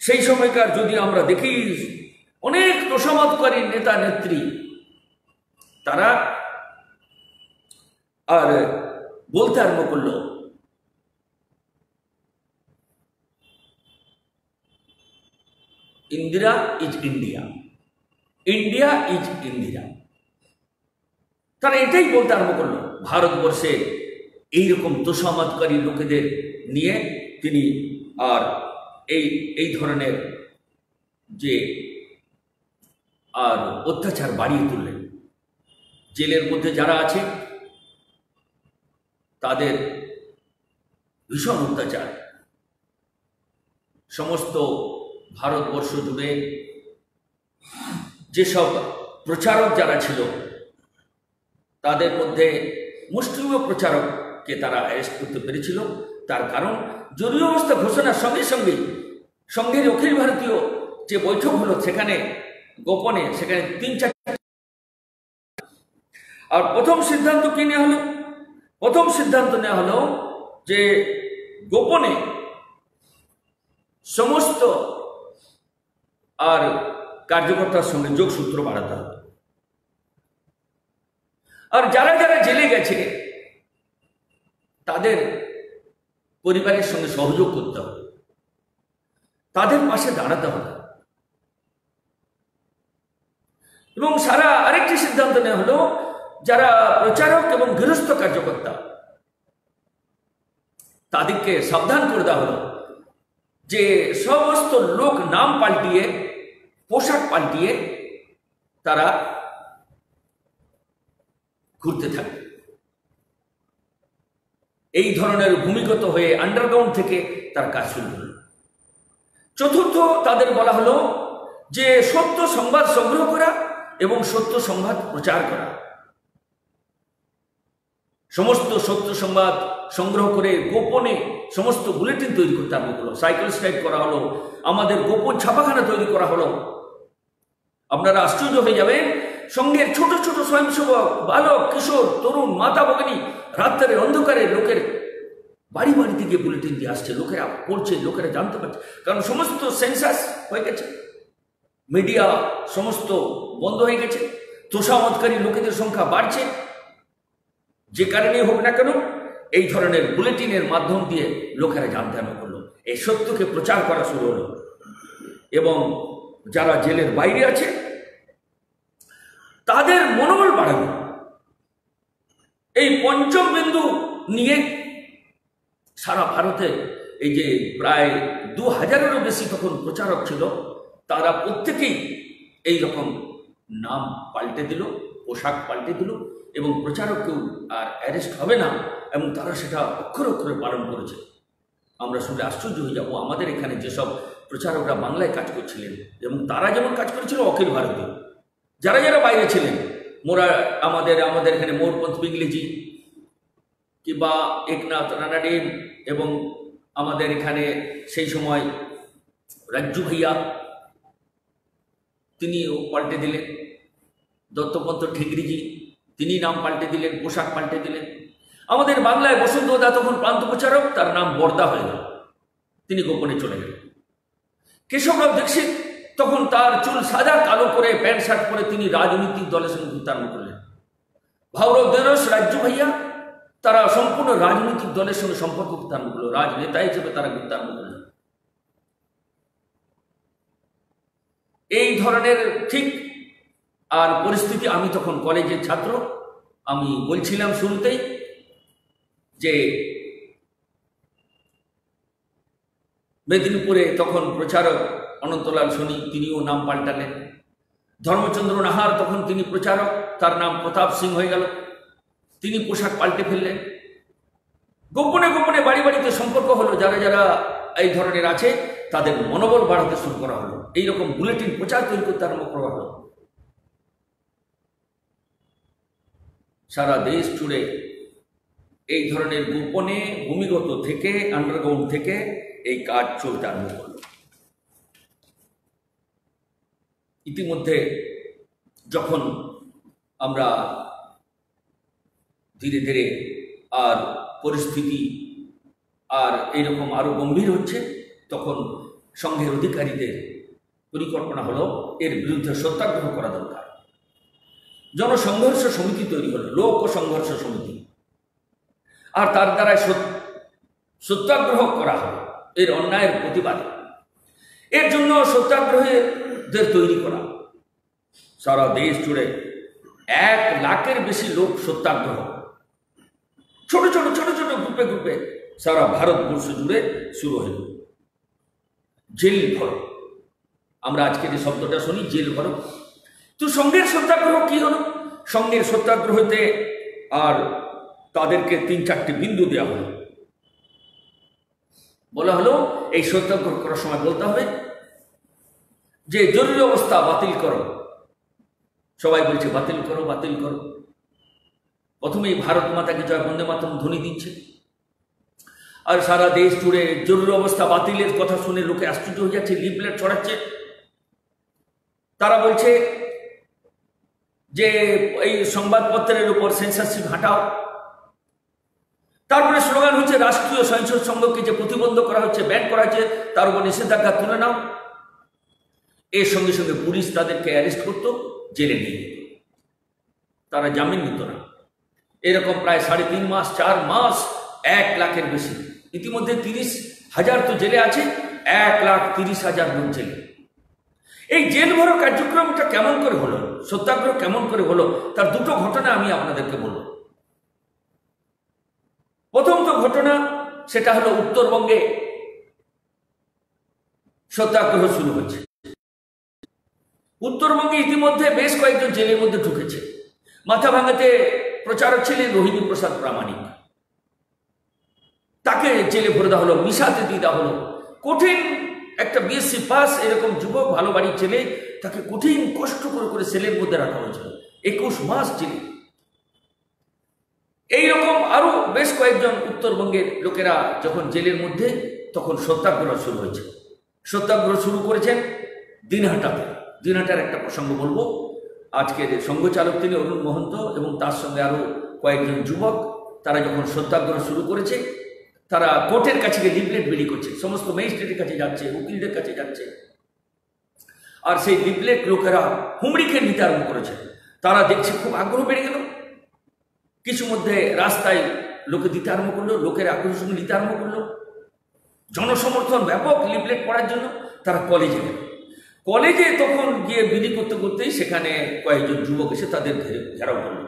সেই সময়কার যদি আমরা দেখি, অনেক তোষামতকারী নেতা নেত্রী, তারা আর বলতে আরম্ভ করলো Indira is India, India is Indira. তারা এটাই বলতে আরম্ভ করলো। ভারতবর্ষে এইরকম তোষামতকারী লোকেদের নিয়ে তিনি আর এই ধরনের যে আর অত্যাচার বাড়িয়ে তুললেন। জেলের মধ্যে যারা আছে তাদের ভীষণ অত্যাচার। সমস্ত ভারতবর্ষ জুড়ে যেসব প্রচারক যারা ছিল, তাদের মধ্যে মুষ্টিমেয় প্রচারককে তারা অ্যারেস্ট করতে পেরেছিল। তার কারণ জরুরি অবস্থা ঘোষণার সঙ্গে সঙ্গেই সংঘের অখিল ভারতীয় যে বৈঠক হলো, সেখানে গোপনে সেখানে 3-4 আর প্রথম সিদ্ধান্ত কি নেওয়া হলো? প্রথম সিদ্ধান্ত নেওয়া হলো যে গোপনে সমস্ত আর কার্যকর্তার সঙ্গে যোগসূত্র বাড়াতে হবে। আর যারা যারা জেলে গেছে তাদের পরিবারের সঙ্গে সহযোগ করতে হবে, তাদের পাশে দাঁড়াতে হবে। এবং সারা আরেকটি সিদ্ধান্ত নেওয়া হলো, যারা প্রচারক এবং গৃহস্থ কার্যকর্তা তাদেরকে সাবধান করে দেওয়া হলো যে সমস্ত লোক নাম পাল্টিয়ে, পোশাক পাল্টিয়ে তারা ঘুরতে থাকে। এই ধরনের ভূমিগত হয়ে আন্ডারগ্রাউন্ড থেকে তার কাজ শুরু হল। চতুর্থ, তাদের বলা হলো যে সত্য সংবাদ সংগ্রহ করা এবং সত্য সংবাদ প্রচার করা। সমস্ত সত্য সংবাদ সংগ্রহ করে গোপনে সমস্ত বুলেটিন তৈরি করতে আরম্ভ করলো, সাইকেল স্ট্রাইক করা হলো, আমাদের গোপন ছাপাখানা তৈরি করা হলো। আপনারা আশ্চর্য হয়ে যাবেন, সঙ্গের ছোট ছোট স্বয়ংসেবক, বালক, কিশোর, তরুণ, মাতা ভগিনী রাত্রের অন্ধকারে লোকের বাড়ি বাড়িতে গিয়ে বুলেটিন দিয়ে আসছে। লোকেরা পড়ছে, লোকেরা জানতে পারছে, কারণ সমস্ত সেন্সাস হয়ে গেছে, মিডিয়া সমস্ত বন্ধ হয়ে গেছে, তোষামতকারী লোকেদের সংখ্যা বাড়ছে। যে কারণে হোক না কেন, এই ধরনের বুলেটিনের মাধ্যম দিয়ে লোকেরা জানতে আরম্ভ করলো, এই সত্যকে প্রচার করা শুরু হলো। এবং যারা জেলের বাইরে আছে তাদের মনোবল বাড়ানো। এই পঞ্চম বিন্দু নিয়ে সারা ভারতে এই যে প্রায় 2000-এরও বেশি তখন প্রচারক ছিল, তারা প্রত্যেকেই এই রকম নাম পাল্টে দিল, পোশাক পাল্টে দিল, এবং প্রচারক কেউ আর অ্যারেস্ট হবে না, এবং তারা সেটা অক্ষরে অক্ষরে পালন করেছে। আমরা শুনে আশ্চর্য হয়ে যাব, আমাদের এখানে যেসব প্রচারকরা বাংলায় কাজ করছিলেন এবং তারা যেমন কাজ করেছিল অখিল ভারতীয়, যারা যারা বাইরে ছিলেন, আমাদের এখানে মোরপন্থ পিংলিজি কিংবা একনাথ রানাডেন, এবং আমাদের এখানে সেই সময় রাজ্জু ভাইয়া, তিনিও পাল্টে দিলেন। দত্তপন্ত ঠিকরিজি, তিনি নাম পাল্টে দিলেন, পোশাক পাল্টে দিলেন। আমাদের বাংলায় বসন্ত দা তখন প্রান্ত প্রচারক, তার নাম বর্দা হয়ে গেল, তিনি গোপনে চলে গেলেন। কেশবরাও দীক্ষিত তখন তার চুল সাদা কালো করে প্যান্ট শার্ট পরে তিনি রাজনৈতিক দলের সঙ্গে ঘুরতে আরম্ভ করলেন। ভাউরব দেরস, রাজ্জু ভাইয়া, তারা সম্পূর্ণ রাজনৈতিক দলের সঙ্গে সম্পর্ক করতে আরম্ভ করলো, রাজনেতা হিসেবে তারা ঘুরতে আরম্ভ করলেন। এই ধরনের ঠিক আর পরিস্থিতি, আমি তখন কলেজের ছাত্র। আমি বলছিলাম শুরুতেই যে মেদিনীপুরে তখন প্রচারক অনন্তলাল সোনি, তিনিও নাম পাল্টালেন। ধর্মচন্দ্র নাহার, তখন তিনি প্রচারক, তার নাম প্রতাপ সিং হয়ে গেল, তিনি পোশাক পাল্টে ফেললেন। গোপনে গোপনে বাড়ি বাড়িতে সম্পর্ক হলো, যারা যারা এই ধরনের আছে তাদের মনোবল বাড়াতে শুরু করা হলো, এইরকম বুলেটিন প্রচার তৈরি করতে আরম্ভ করা হলো। সারা দেশ জুড়ে এই ধরনের গোপনে ভূমিগত থেকে, আন্ডারগ্রাউন্ড থেকে এই কাজ চলতে আরম্ভ করল। ইতিমধ্যে যখন আমরা ধীরে ধীরে আর পরিস্থিতি আর এইরকম আরো গম্ভীর হচ্ছে, তখন সংঘের অধিকারীদের পরিকল্পনা হলো এর বিরুদ্ধে সত্যাগ্রহ করা দরকার। জনসংঘর্ষ সমিতি তৈরি হলো, লোক সংঘর্ষ সমিতি, আর তার দ্বারা সত্যাগ্রহ করা হবে এর অন্যায়ের প্রতিবাদে। এর জন্য সত্যাগ্রহীদের তৈরি করা, সারা দেশ জুড়ে 1 লাখের বেশি লোক সত্যাগ্রহ, ছোট ছোট ছোট ছোট গ্রুপে গ্রুপে সারা ভারতবর্ষ জুড়ে শুরু হল। জেল ভরো, আমরা আজকে যে শব্দটা শুনি, জেল ভরো। তো সংঘের সত্যাগ্রহ কি হলো? সংঘের সত্যাগ্রহতে আর তাদেরকে 3-4টি বিন্দু দেওয়া হলো। বলা হলো এই সত্যাগ্রহ করার সময় বলতে হবে যে জরুরি অবস্থা বাতিল করো। সবাই বলছে বাতিল করো, বাতিল করো। প্রথমেই ভারত মাতাকে জয়, বন্দে মাতরম ধ্বনি দিচ্ছে, আর সারা দেশ জুড়ে জরুরি অবস্থা বাতিলের কথা শুনে লোকে আশ্চর্য হয়ে যাচ্ছে, লিফলেট ছড়াচ্ছে। তারা বলছে যে এই সংবাদপত্রের উপর সেন্সরশিপ হাঁটাও। তারপরে স্লোগান হচ্ছে রাষ্ট্রীয় স্বয়ংসেবক সংঘকে যে প্রতিবন্ধ করা হচ্ছে, ব্যান করা হচ্ছে, তার উপর নিষেধাজ্ঞা তুলে নাও। এর সঙ্গে সঙ্গে পুলিশ তাদেরকে অ্যারেস্ট করত, জেলে নিয়ে যেত, তারা জামিন নিত না। এরকম প্রায় 3.5 মাস 4 মাস 1 লাখের বেশি ইতিমধ্যে 30,000 তো জেলে আছে, 1,30,000 লোক জেলে। এই জেল ভরো কার্যক্রমটা কেমন করে হলো, সত্যাগ্রহ কেমন করে হলো, তার দুটো ঘটনা আমি আপনাদেরকে বলবো। প্রথম তো ঘটনা সেটা হলো উত্তরবঙ্গে সত্যাগ্রহ শুরু হয়েছে। উত্তরবঙ্গে ইতিমধ্যে বেশ কয়েকজন জেলের মধ্যে ঢুকেছে। মাথা ভাঙাতে প্রচারক ছিলেন রোহিণী প্রসাদ প্রামাণিক, তাকে জেলে ভরে দেওয়া হলো, মিশাতে দিয়ে দেওয়া হলো। কঠিন একটা বিএসসি পাস এরকম যুবক, ভালো বাড়ির ছেলে, তাকে কঠিন কষ্ট করে করে সেলের মধ্যে রাখা হয়েছিল 21 মাস জেলে। এইরকম আরো বেশ কয়েকজন উত্তরবঙ্গের লোকেরা যখন জেলের মধ্যে, তখন সত্যাগ্রহ শুরু হয়েছে। সত্যাগ্রহ শুরু করেছেন দিনহাটাতে। দিনহাটার একটা প্রসঙ্গ বলবো। আজকের সংঘচালক তিনি অরুণ মহন্ত এবং তার সঙ্গে আরো কয়েকজন যুবক, তারা যখন সত্যাগ্রহ শুরু করেছে, তারা কোর্টের কাছে গিয়ে লিফলেট বিলি করছে, সমস্ত ম্যাজিস্ট্রেটের কাছে যাচ্ছে, উকিলদের কাছে যাচ্ছে। আর সেই লিফলেট লোকেরা হুমড়ি খেয়ে নিতে আরম্ভ করেছে। তারা দেখছে খুব আগ্রহ বেড়ে গেল, কিছু মধ্যে রাস্তায় লোকে দিতে আরম্ভ করলো, লোকের আগ্রহের সঙ্গে নিতে আরম্ভ করলো, জনসমর্থন ব্যাপক লিফলেট পড়ার জন্য। তারা কলেজে গেল, কলেজে তখন গিয়ে বিলি করতে করতেই সেখানে কয়েকজন যুবক এসে তাদের ঘেরাও করলো।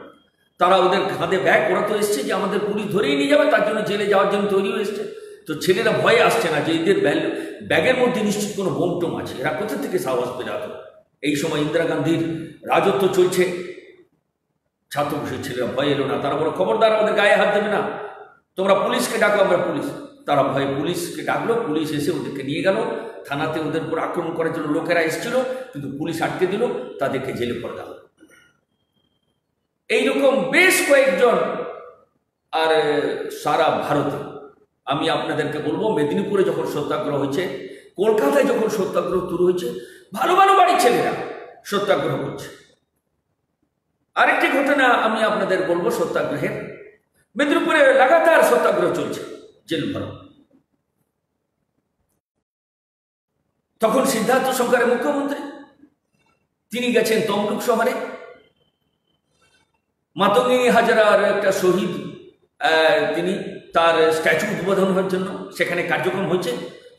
তারা ওদের কাঁধে ব্যাগ, ওরা তো এসছে যে আমাদের পুলিশ ধরেই নিয়ে যাবে, তার জন্য জেলে যাওয়ার জন্য তৈরি হয়েছে। তো ছেলেরা ভয়ে আসছে না যে এদের ব্যাগের মধ্যে নিশ্চিত কোনো বোম টোম আছে, এরা কোথা থেকে সাহস পেরাতো। এই সময় ইন্দিরা গান্ধীর রাজত্ব চলছে, ছাত্র ছেলেরা ভয় এলো না। তারা বলো খবরদার আমাদের গায়ে হাত দেবে না, তোমরা পুলিশকে ডাকো, আমরা পুলিশ। তারা ভয়ে পুলিশকে ডাকলো, পুলিশ এসে ওদেরকে নিয়ে গেল থানাতে। ওদের উপর আক্রমণ করার জন্য লোকেরা এসেছিল, কিন্তু পুলিশ আটকে দিল, তাদেরকে জেলে ভরে দেওয়া। এইরকম বেশ কয়েকজন। আর সারা ভারতে আমি আপনাদেরকে বলবো, মেদিনীপুরে যখন সত্যাগ্রহ হয়েছে, কলকাতায় যখন সত্যাগ্রহ শুরু হয়েছে, ভালো ভালো বাড়ির ছেলেরা সত্যাগ্রহ করছে। আরেকটি ঘটনা আমি আপনাদের বলবো সত্যাগ্রহের। মেদিনীপুরে লাগাতার সত্যাগ্রহ চলছে, জেল ভরো। তখন সিদ্ধার্থ সরকারের মুখ্যমন্ত্রী, তিনি গেছেন তমলুক শহরে, মাতঙ্গিনী হাজরার একটা শহীদ, তিনি তার স্ট্যাচু উদ্বোধন হওয়ার জন্য সেখানে কার্যক্রম হয়েছে।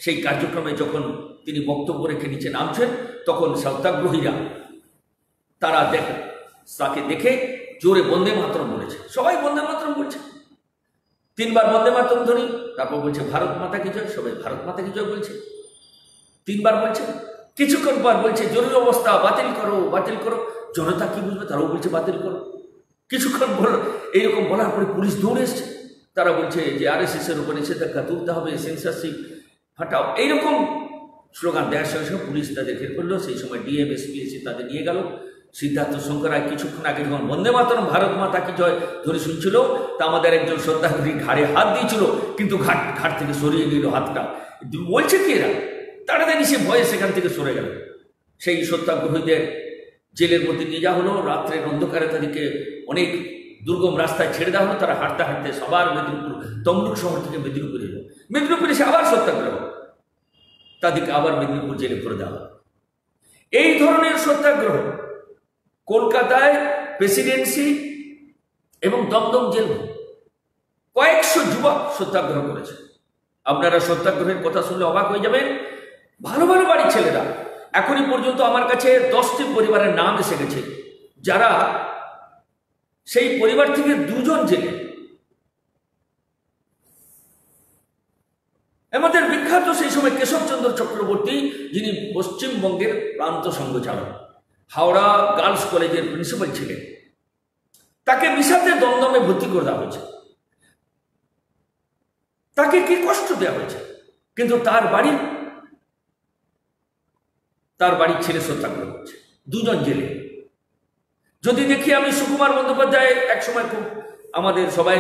সেই কার্যক্রমে যখন তিনি বক্তব্য রেখে নিচে নামছেন, তখন সত্যাগ্রহীরা তারা তাকে দেখে জোরে বন্দে মাতরম বলেছে। সবাই বন্দে মাতরম বলছে, 3 বার বন্দে মাতরম ধরি, তারপর বলছে ভারত মাতা কি জয়, সবাই ভারত মাতা কি জয় বলছে, 3 বার বলছে। কিছুক্ষণ পর বলছে জরুরি অবস্থা বাতিল করো, বাতিল করো। জনতা কি বুঝবে, তারাও বলছে বাতিল করো। কিছুক্ষণ এইরকম বলার পরে পুলিশ দৌড়ে এসছে। তারা বলছে যে RSS এর উপর নিষেধাজ্ঞা তুলতে হবে, সেন্সারশিপ হটাও, এইরকম স্লোগান দেওয়ার সঙ্গে সঙ্গে পুলিশ তাদের ঘের করলো। সেই সময় ডিএম এসপি এসে তাদের নিয়ে গেল। সিদ্ধার্থ শঙ্কর রায় কিছুক্ষণ আগে যখন বন্দে মাতরম ভারত মাতা কি জয় ধরে শুনছিল, তা আমাদের একজন সত্যাগ্রহী ঘাড়ে হাত দিয়েছিল, কিন্তু ঘাট থেকে সরিয়ে নিল হাতটা। বলছে কি এরা, তাড়াতাড়ি সে ভয়ে সেখান থেকে সরে গেল। সেই সত্যাগ্রহীদের জেলের মধ্যে নিয়ে যাওয়া হলো। রাত্রের অন্ধকারে তাদেরকে অনেক দুর্গম রাস্তায় ছেড়ে দেওয়া হলো। তারা হাঁটতে হাঁটতে সবার মেদিনীপুর, তমলুক শহর থেকে মেদিনীপুর এলো। মেদিনীপুরে সে আবার সত্যাগ্রহ, তাদেরকে আবার মেদিনীপুর জেলে ভরে দেওয়া হলো। এই ধরনের সত্যাগ্রহ কলকাতায় প্রেসিডেন্সি এবং দমদম জেল কয়েকশো যুবক সত্যাগ্রহ করেছে। আপনারা সত্যাগ্রহের কথা শুনলে অবাক হয়ে যাবেন। ভালো ভালো বাড়ির ছেলেরা, এখনই পর্যন্ত আমার কাছে 10টি পরিবারের নাম এসে গেছে, যারা সেই পরিবার থেকে 2 জন জেলে। আমাদের বিখ্যাত সেই সময় কেশবচন্দ্র চক্রবর্তী, যিনি পশ্চিমবঙ্গের প্রান্ত সংঘচালক, হাওড়া গার্লস কলেজের প্রিন্সিপাল ছিলেন, তাকে মিশাতে দমদমে ভর্তি করে দেওয়া হয়েছে। তাকে কি কষ্ট দেওয়া হয়েছে, কিন্তু তার বাড়ির ছেলে সত্যাগ্রহ করছে, 2 জন জেলে। যদি দেখি আমি সুকুমার বন্দ্যোপাধ্যায় একসময় খুব আমাদের সবাই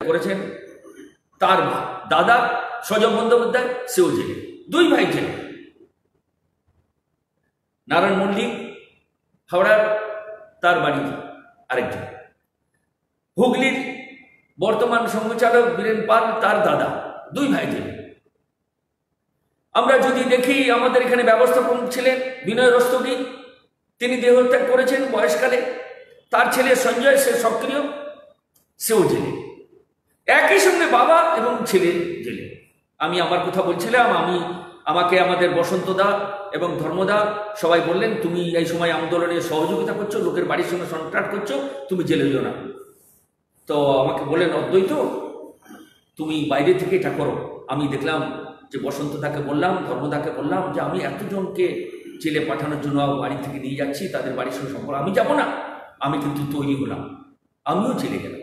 করেছেন, তার দাদা সজল বন্দ্যোপাধ্যায় সেও জেলে, 2 ভাই জেলে। নারায়ণ মল্লিক হাওড়ার, তার বাড়ি আরেকজন। হুগলির বর্তমান সংঘচালক বীরেন পাল, তার দাদা, 2 ভাই জেলে। আমরা যদি দেখি আমাদের এখানে ব্যবস্থাপক ছিলেন বিনয় রস্তগী, তিনি দেহত্যাগ করেছেন বয়সকালে। তার ছেলে সঞ্জয়, সে সক্রিয়, সেও জেলে। একই সঙ্গে বাবা এবং ছেলে জেলে। আমি আমার কথা বলছিলাম, আমাকে আমাদের বসন্তদা এবং ধর্মদা সবাই বললেন, তুমি এই সময় আন্দোলনে সহযোগিতা করছো, লোকের বাড়ির সঙ্গে কন্ট্রাক্ট করছো, তুমি জেলে যেও না। তো আমাকে বললেন, অদ্বৈত তুমি বাইরে থেকে এটা করো। আমি দেখলাম যে বসন্তদাকে বললাম, ধর্মদাকে বললাম যে আমি এতজনকে জেলে পাঠানোর জন্য বাড়ি থেকে নিয়ে যাচ্ছি, তাদের বাড়ির সঙ্গে সম্পর্ক, আমি যাব না। আমি কিন্তু তৈরি হলাম, আমিও জেলে গেলাম।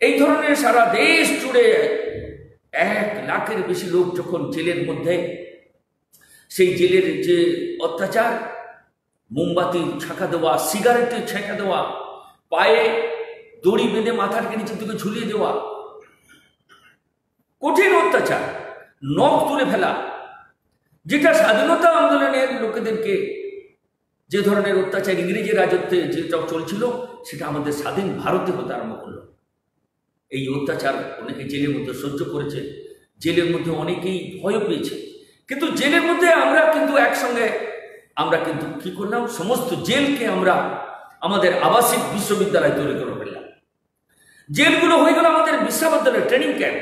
এই ধরনের সারা দেশ জুড়ে 1 লাখের বেশি লোক যখন জেলের মধ্যে, সেই জেলের যে অত্যাচার, মোমবাতির ছাঁকা দেওয়া, সিগারেটের ছেঁকা দেওয়া, পায়ে দড়ি বেঁধে মাথার নিচে থেকে ঝুলিয়ে দেওয়া, কঠিন অত্যাচার, নখ তুলে ফেলা, যেটা স্বাধীনতা আন্দোলনের লোকেদেরকে যে ধরনের অত্যাচার ইংরেজি রাজত্বে যেটা চলছিল, সেটা আমাদের স্বাধীন ভারতে হতে আরম্ভ করলো। এই অত্যাচার অনেকে জেলের মধ্যে সহ্য করেছে, জেলের মধ্যে অনেকেই ভয় পেয়েছে। কিন্তু জেলের মধ্যে আমরা কিন্তু একসঙ্গে আমরা কিন্তু কি করলাম, সমস্ত জেলকে আমরা আমাদের আবাসিক বিশ্ববিদ্যালয় তৈরি করে ফেললাম। জেলগুলো হয়ে গেল আমাদের বিশ্ববিদ্যালয় ট্রেনিং ক্যাম্প।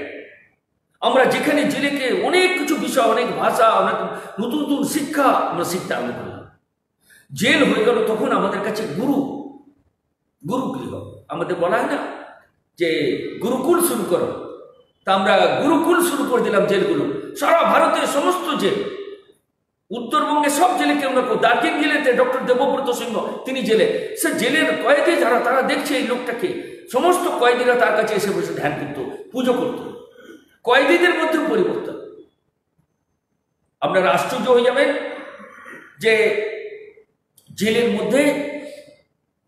আমরা যেখানে জেলেকে অনেক কিছু বিষয়, অনেক ভাষা, অনেক নতুন নতুন শিক্ষা আমরা শিখতে আরম্ভ করলাম। জেল হয়ে গেল তখন আমাদের কাছে গুরুগৃহ। আমাদের বলা হয় না যে গুরুকুল শুরু করো, তা আমরা গুরুকুল শুরু করে দিলাম জেলগুলো। সারা ভারতের সমস্ত জেল, উত্তরবঙ্গে সব জেলে কেউ না কেউ, দার্জিলিং জেলেতে ডক্টর দেবব্রত সিংহ তিনি জেলে, সে জেলের কয়েদি যারা তারা দেখছে এই লোকটাকে, সমস্ত কয়েদিরা তার কাছে এসে বসে ধ্যান করত, পুজো করত। কয়েদিদের মধ্যে পরিবর্তন। আপনারা আশ্চর্য হয়ে যাবেন যে জেলের মধ্যে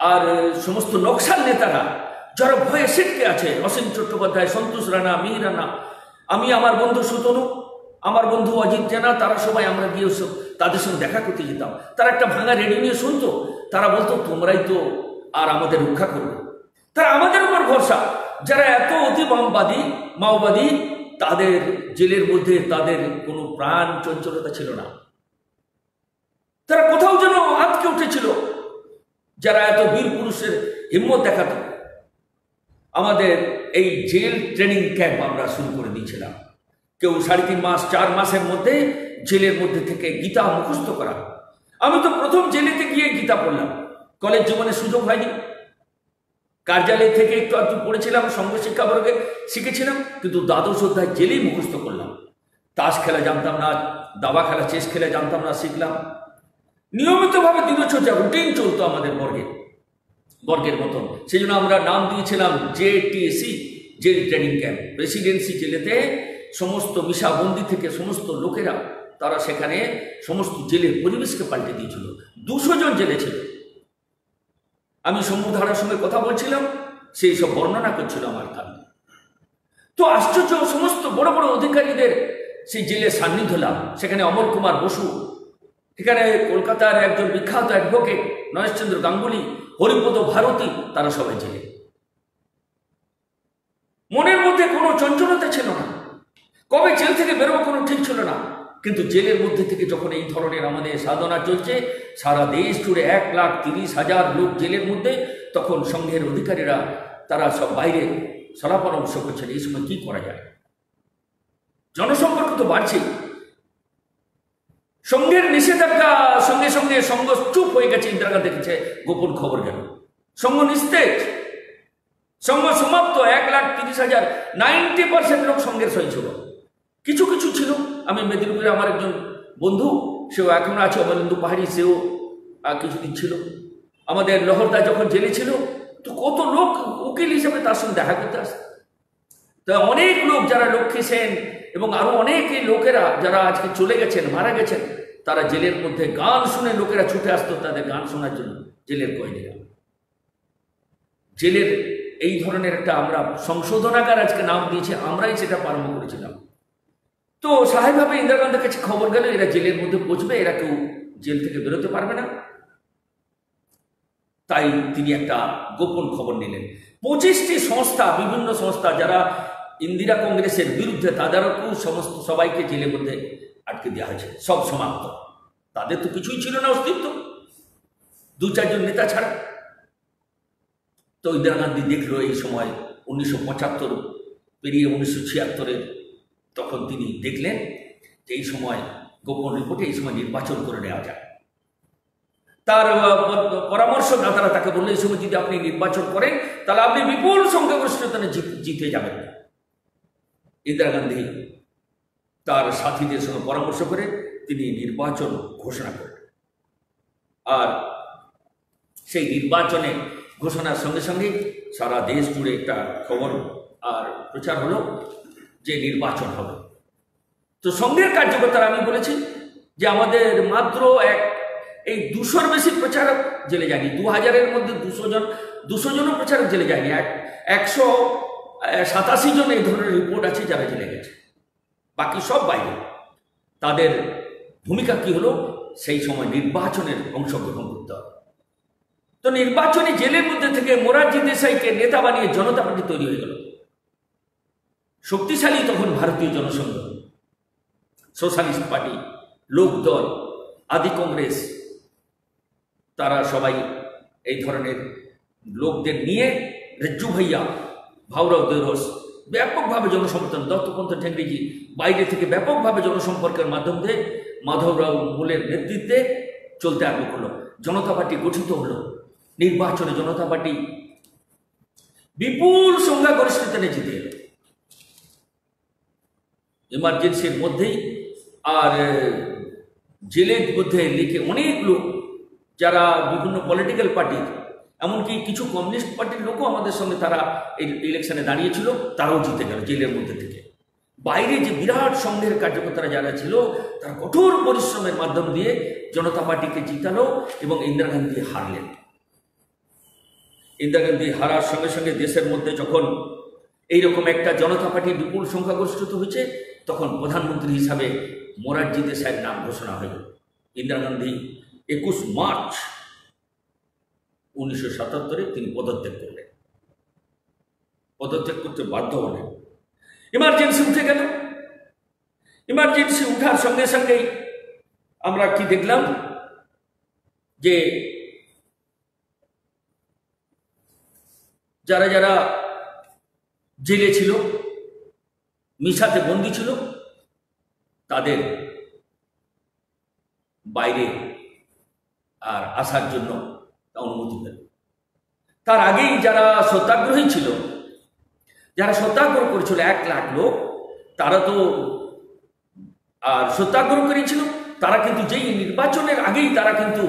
আর সমস্ত নকশাল নেতারা যারা ভয়ে সিটকে আছে, অসীম চট্টোপাধ্যায়, সন্তোষ রানা, মিহির রানা, আমি, আমার বন্ধু সুতনু, আমার বন্ধু অজিত জানা, তারা সবাই আমরা গিয়ে তাদের সঙ্গে দেখা করতে যেতাম। তারা একটা ভাঙা রেডিও নিয়ে শুনতো, তারা বলতো তোমরাই তো আর আমাদের রক্ষা করবে। তারা আমাদের উপর ভরসা, যারা এত অতি বামবাদী মাওবাদী, তাদের জেলের মধ্যে তাদের কোনো প্রাণ চঞ্চলতা ছিল না। তারা কোথাও যেন আটকে উঠেছিল, যারা এত বীর পুরুষের হিম্মত দেখাত। আমাদের এই জেল ট্রেনিং ক্যাম্প আমরা শুরু করে দিয়েছিলাম। কেউ 3.5 মাস 4 মাসের মধ্যে জেলের মধ্যে থেকে গীতা মুখস্থ করা। আমি তো প্রথম জেলেতে গিয়ে গীতা পড়লাম, কলেজ জীবনে সুযোগ হয়নি। কার্যালয় থেকে একটু একটু পড়েছিলাম, সঙ্গ শিক্ষা বর্গে শিখেছিলাম, কিন্তু দ্বাদশ অধ্যায় জেলেই মুখস্থ করলাম। তাস খেলা জানতাম না, দাবা খেলা, চেস খেলা জানতাম না, শিখলাম। নিয়মিতভাবে দিনচর্যা রুটিন চলতো আমাদের বর্গের মতন। সেই জন্য আমরা নাম দিয়েছিলাম JTC, jail training camp. Presidency জেলেতে সমস্ত মিশাবন্দি থেকে সমস্ত লোকেরা, তারা সেখানে সমস্ত জেলের পরিবেশকে পাল্টে দিয়েছিল। 200 জন জেলে ছিল। আমি শম্ভুধারার সঙ্গে কথা বলছিলাম, সেই সব বর্ণনা করছিল আমার কাছে। তো আশ্চর্য, সমস্ত বড় বড় অধিকারীদের সেই জেলে সান্নিধ্য লাভ। সেখানে অমল কুমার বসু, এখানে কলকাতার একজন বিখ্যাত অ্যাডভোকেট নরেশচন্দ্র গাঙ্গুলি, হরিপদ ভারতী, তারা সবাই জেলে। মনের মধ্যে কোনো চঞ্চলতা ছিল না, কবে জেল থেকে বেরোবো কোনো ঠিক ছিল না। কিন্তু জেলের মধ্যে থেকে যখন এই ধরনের আমাদের সাধনা চলছে, সারা দেশ জুড়ে 1,30,000 লোক জেলের মধ্যে, তখন সংঘের অধিকারীরা তারা সব বাইরে সলা পরামর্শ করছেন এই সময় কি করা যায়। জনসম্পর্ক তো বাড়ছে, সংঘের নিষেধাজ্ঞা সঙ্গে সঙ্গে সংঘ চুপ হয়ে গেছে। ইন্দিরা গান্ধী দেখেছে, গোপন খবর গেল, সংঘ নিস্তেজ, সংঘ সমাপ্ত। 1,30,000, 90% লোক সংঘের সই ছিল। কিছু কিছু ছিল, আমি মেদিনীপুরে আমার একজন বন্ধু, সেও এখনো আছে, অমলেন্দু পাহাড়ি, সেও কিছুদিন ছিল। আমাদের লহরদা যখন জেলে ছিল, তো কত লোক উকিল হিসেবে তার সঙ্গে দেখা করতে আসে। তো অনেক লোক, যারা লক্ষ্মী সেন এবং আরো অনেক লোকেরা যারা আজকে চলে গেছেন, মারা গেছেন, তারা জেলের মধ্যে গান শুনে লোকেরা ছুটে আসতো তাদের গান শোনার জন্য, জেলের কয়েদিরা। জেলের এই ধরনের একটা আমরা সংশোধনাগার আজকে নাম দিয়েছি, আমরাই সেটা প্রারম্ভ করেছিলাম। তো স্বাভাবিকভাবে ইন্দিরা গান্ধীর কাছে খবর গেল এরা জেলের মধ্যে পৌঁছবে, এরা কেউ জেল থেকে বেরোতে পারবে না। তাই তিনি একটা গোপন খবর নিলেন। 25টি সংস্থা, বিভিন্ন সংস্থা যারা ইন্দিরা কংগ্রেসের বিরুদ্ধে, তাদেরকেও সমস্ত সবাইকে জেলের মধ্যে আটকে দেওয়া হয়েছে, সব সমাপ্ত। তাদের তো কিছুই ছিল না অস্তিত্ব, 2-4 জন নেতা ছাড়া। তো ইন্দিরা গান্ধী দেখলো এই সময় 1975 পেরিয়ে 1976 তখন তিনি দেখলেন যে এই সময় গোপন রিপোর্টে এই সময় নির্বাচন করে নেওয়া যায়। তার পরামর্শদাতারা তাকে বললো এই সময় যদি আপনি নির্বাচন করেন তাহলে আপনি বিপুল সংখ্যাগরিষ্ঠতা জিতে যাবেন। ইন্দিরা গান্ধী তার সাথীদের সঙ্গে পরামর্শ করে তিনি নির্বাচন ঘোষণা করেন। আর সেই নির্বাচনে ঘোষণার সঙ্গে সঙ্গে সারা দেশ জুড়ে একটা খবর আর প্রচার হলো যে নির্বাচন হবে। তো সংঘের কার্যকর্তারা, আমি বলেছি যে আমাদের মাত্র এই 200-র বেশি প্রচারক জেলে যায়নি, 2000-এর মধ্যে 200 জনও প্রচারক জেলে যায়নি, 187 জন এই ধরনের রিপোর্ট আছে যারা জেলে গেছে, বাকি সব বাইরে। তাদের ভূমিকা কি হলো, সেই সময় নির্বাচনের অংশগ্রহণ করতে হবে। তো নির্বাচনে জেলের মধ্যে থেকে মোরারজি দেশাইকে নেতা বানিয়ে জনতা পার্টি তৈরি হয়ে গেল। শক্তিশালী তখন ভারতীয় জনসংঘ, সোশ্যালিস্ট পার্টি, লোকদল, আদি কংগ্রেস, তারা সবাই এই ধরনের লোকদের নিয়ে রেজ্জু ভাইয়া, ভাউরাও দেরোস ব্যাপকভাবে জনসমর্থন, দত্তপন্ত ঠেঙ্গরিজি বাইরে থেকে ব্যাপকভাবে জনসম্পর্কের মাধ্যম দিয়ে মাধবরাও মূলের নেতৃত্বে চলতে আরম্ভ করলো। জনতা পার্টি গঠিত হলো। নির্বাচনে জনতা পার্টি বিপুল সংখ্যাগরিষ্ঠতা নিয়ে জিতে এলো। ইমার্জেন্সির মধ্যেই আর জেলের মধ্যে লিখে অনেক লোক যারা বিভিন্ন পলিটিক্যাল পার্টির, এমনকি কিছু কমিউনিস্ট পার্টির লোকও আমাদের সঙ্গে তারা এই ইলেকশনে দাঁড়িয়েছিল, তারাও জিতে গেল জেলের মধ্যে থেকে। বাইরে যে বিরাট সংঘের কার্যকর্তারা যারা ছিল তারা কঠোর পরিশ্রমের মাধ্যম দিয়ে জনতা পার্টিকে জিতালো এবং ইন্দিরা গান্ধী হারলেন। ইন্দিরা গান্ধী হারার সঙ্গে সঙ্গে দেশের মধ্যে যখন এইরকম একটা জনতা পার্টির বিপুল সংখ্যাগরিষ্ঠতা হয়েছে, তখন প্রধানমন্ত্রী হিসাবে মোরারজি দেশাইয়ের নাম ঘোষণা হয়ে গেল। ইন্দিরা গান্ধী 21 মার্চ 1977 তিনি পদত্যাগ করলেন। পদত্যাগ করতে বাধ্য হলেন। ইমার্জেন্সি উঠে গেল। ইমার্জেন্সি উঠার সঙ্গে সঙ্গেই আমরা কি দেখলাম যে যারা যারা জেলে ছিল, মিশাতে বন্দী ছিল, তাদের বাইরে আর আসার জন্য অনুমতি পেল। তার আগেই যারা সত্যাগ্রহী ছিল, যারা সত্যাগ্রহ করেছিল 1 লাখ লোক, তারা তো আর সত্যাগ্রহ করেছিল, তারা কিন্তু যেই নির্বাচনের আগেই তারা কিন্তু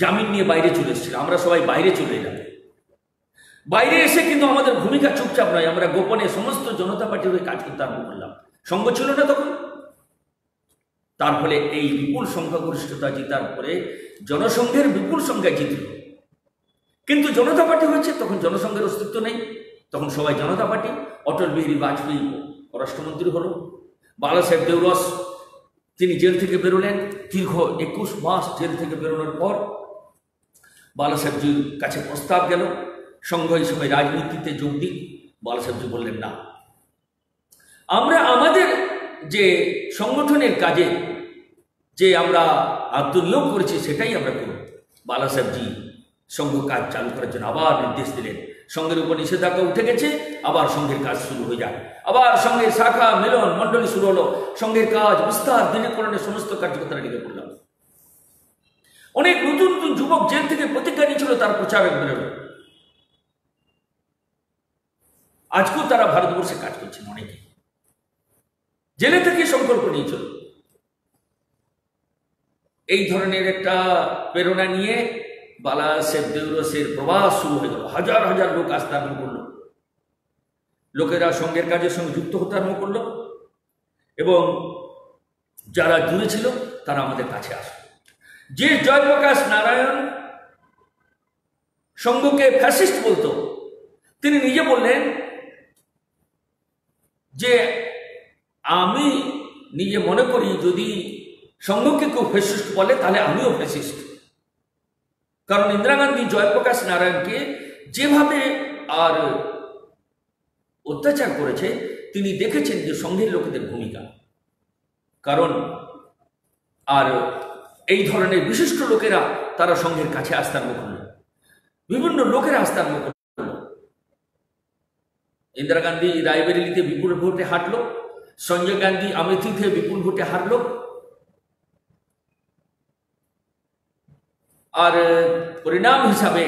জামিন নিয়ে বাইরে চলে এসেছিল। আমরা সবাই বাইরে চলে এলাম। বাইরে এসে কিন্তু আমাদের ভূমিকা চুপচাপ নয়, আমরা গোপনে সমস্ত জনতা পার্টির হয়ে কাজ করতে আরম্ভ করলাম। সঙ্গ ছিল না তখন। তার ফলে এই বিপুল সংখ্যাগরিষ্ঠতা জিতার পরে জনসংঘের বিপুল সংখ্যায় জিতল। কিন্তু জনতা পার্টি হয়েছে, তখন জনসংঘের অস্তিত্ব নেই। তখন সবাই জনতা পার্টি। অটল বিহারী বাজপেয়ী পররাষ্ট্রমন্ত্রী হলো। বালাসাহেব দেউরস তিনি জেল থেকে বেরোলেন। দীর্ঘ 21 মাস জেল থেকে বেরোনোর পর বালাসাহেবজির কাছে প্রস্তাব গেল সংঘ হিসেবে রাজনীতিতে যোগ দিন। বালাসাহেবজি বললেন না, আমরা আমাদের যে সংগঠনের কাজে যে আমরা আত্মনিয়োগ করেছি সেটাই আমরা করব। বালাসাহেবজি সংঘ কাজ চালু করার জন্য আবার নির্দেশ দিলেন। সংঘের উপর নিষেধাজ্ঞা উঠে গেছে, আবার সংঘের কাজ শুরু হয়ে যায়। আবার সংঘের শাখা মিলন মন্ডলী শুরু হলো। সংঘের কাজ বিস্তার দীর্ঘকরণের সমস্ত কার্যকর্তারা লিখে পড়লাম। অনেক নতুন নতুন যুবক জেল থেকে প্রতিজ্ঞা নিয়েছিল, তার প্রচারক বেরোল। আজকেও তারা ভারতবর্ষে কাজ করছেন। অনেকে জেলে থেকে সংকল্প নিয়েছিল। এই ধরনের একটা প্রেরণা নিয়ে বালাসাহেব দেউরসের প্রবাস শুরু হয়ে গেল। হাজার হাজার লোক আসতে আরম্ভ করলো। লোকেরা সংঘের কাজের সঙ্গে যুক্ত হতে আরম্ভ করলো এবং যারা দূরে ছিল তারা আমাদের কাছে আসলো। যে জয়প্রকাশ নারায়ণ সংঘকে ফ্যাসিস্ট বলতো, তিনি নিজে বললেন যে আমি নিজে মনে করি যদি সংঘকে কেউ ফ্যাসিস্ট বলে তাহলে আমিও ফ্যাসিস্ট। কারণ ইন্দিরা গান্ধী জয়প্রকাশ নারায়ণকে যেভাবে আর অত্যাচার করেছে, তিনি দেখেছেন যে সংঘের লোকেদের ভূমিকা। কারণ আর এই ধরনের বিশিষ্ট লোকেরা তারা সংঘের কাছে আসতে আরম্ভ করল। বিভিন্ন লোকেরা আসতে আরম্ভ করল। ইন্দিরা গান্ধী রায়বেরেলিতে বিপুল ভোটে হারল, সঞ্জয় গান্ধী আমেথিতে বিপুল ভোটে হারল। আর পরিণাম হিসাবে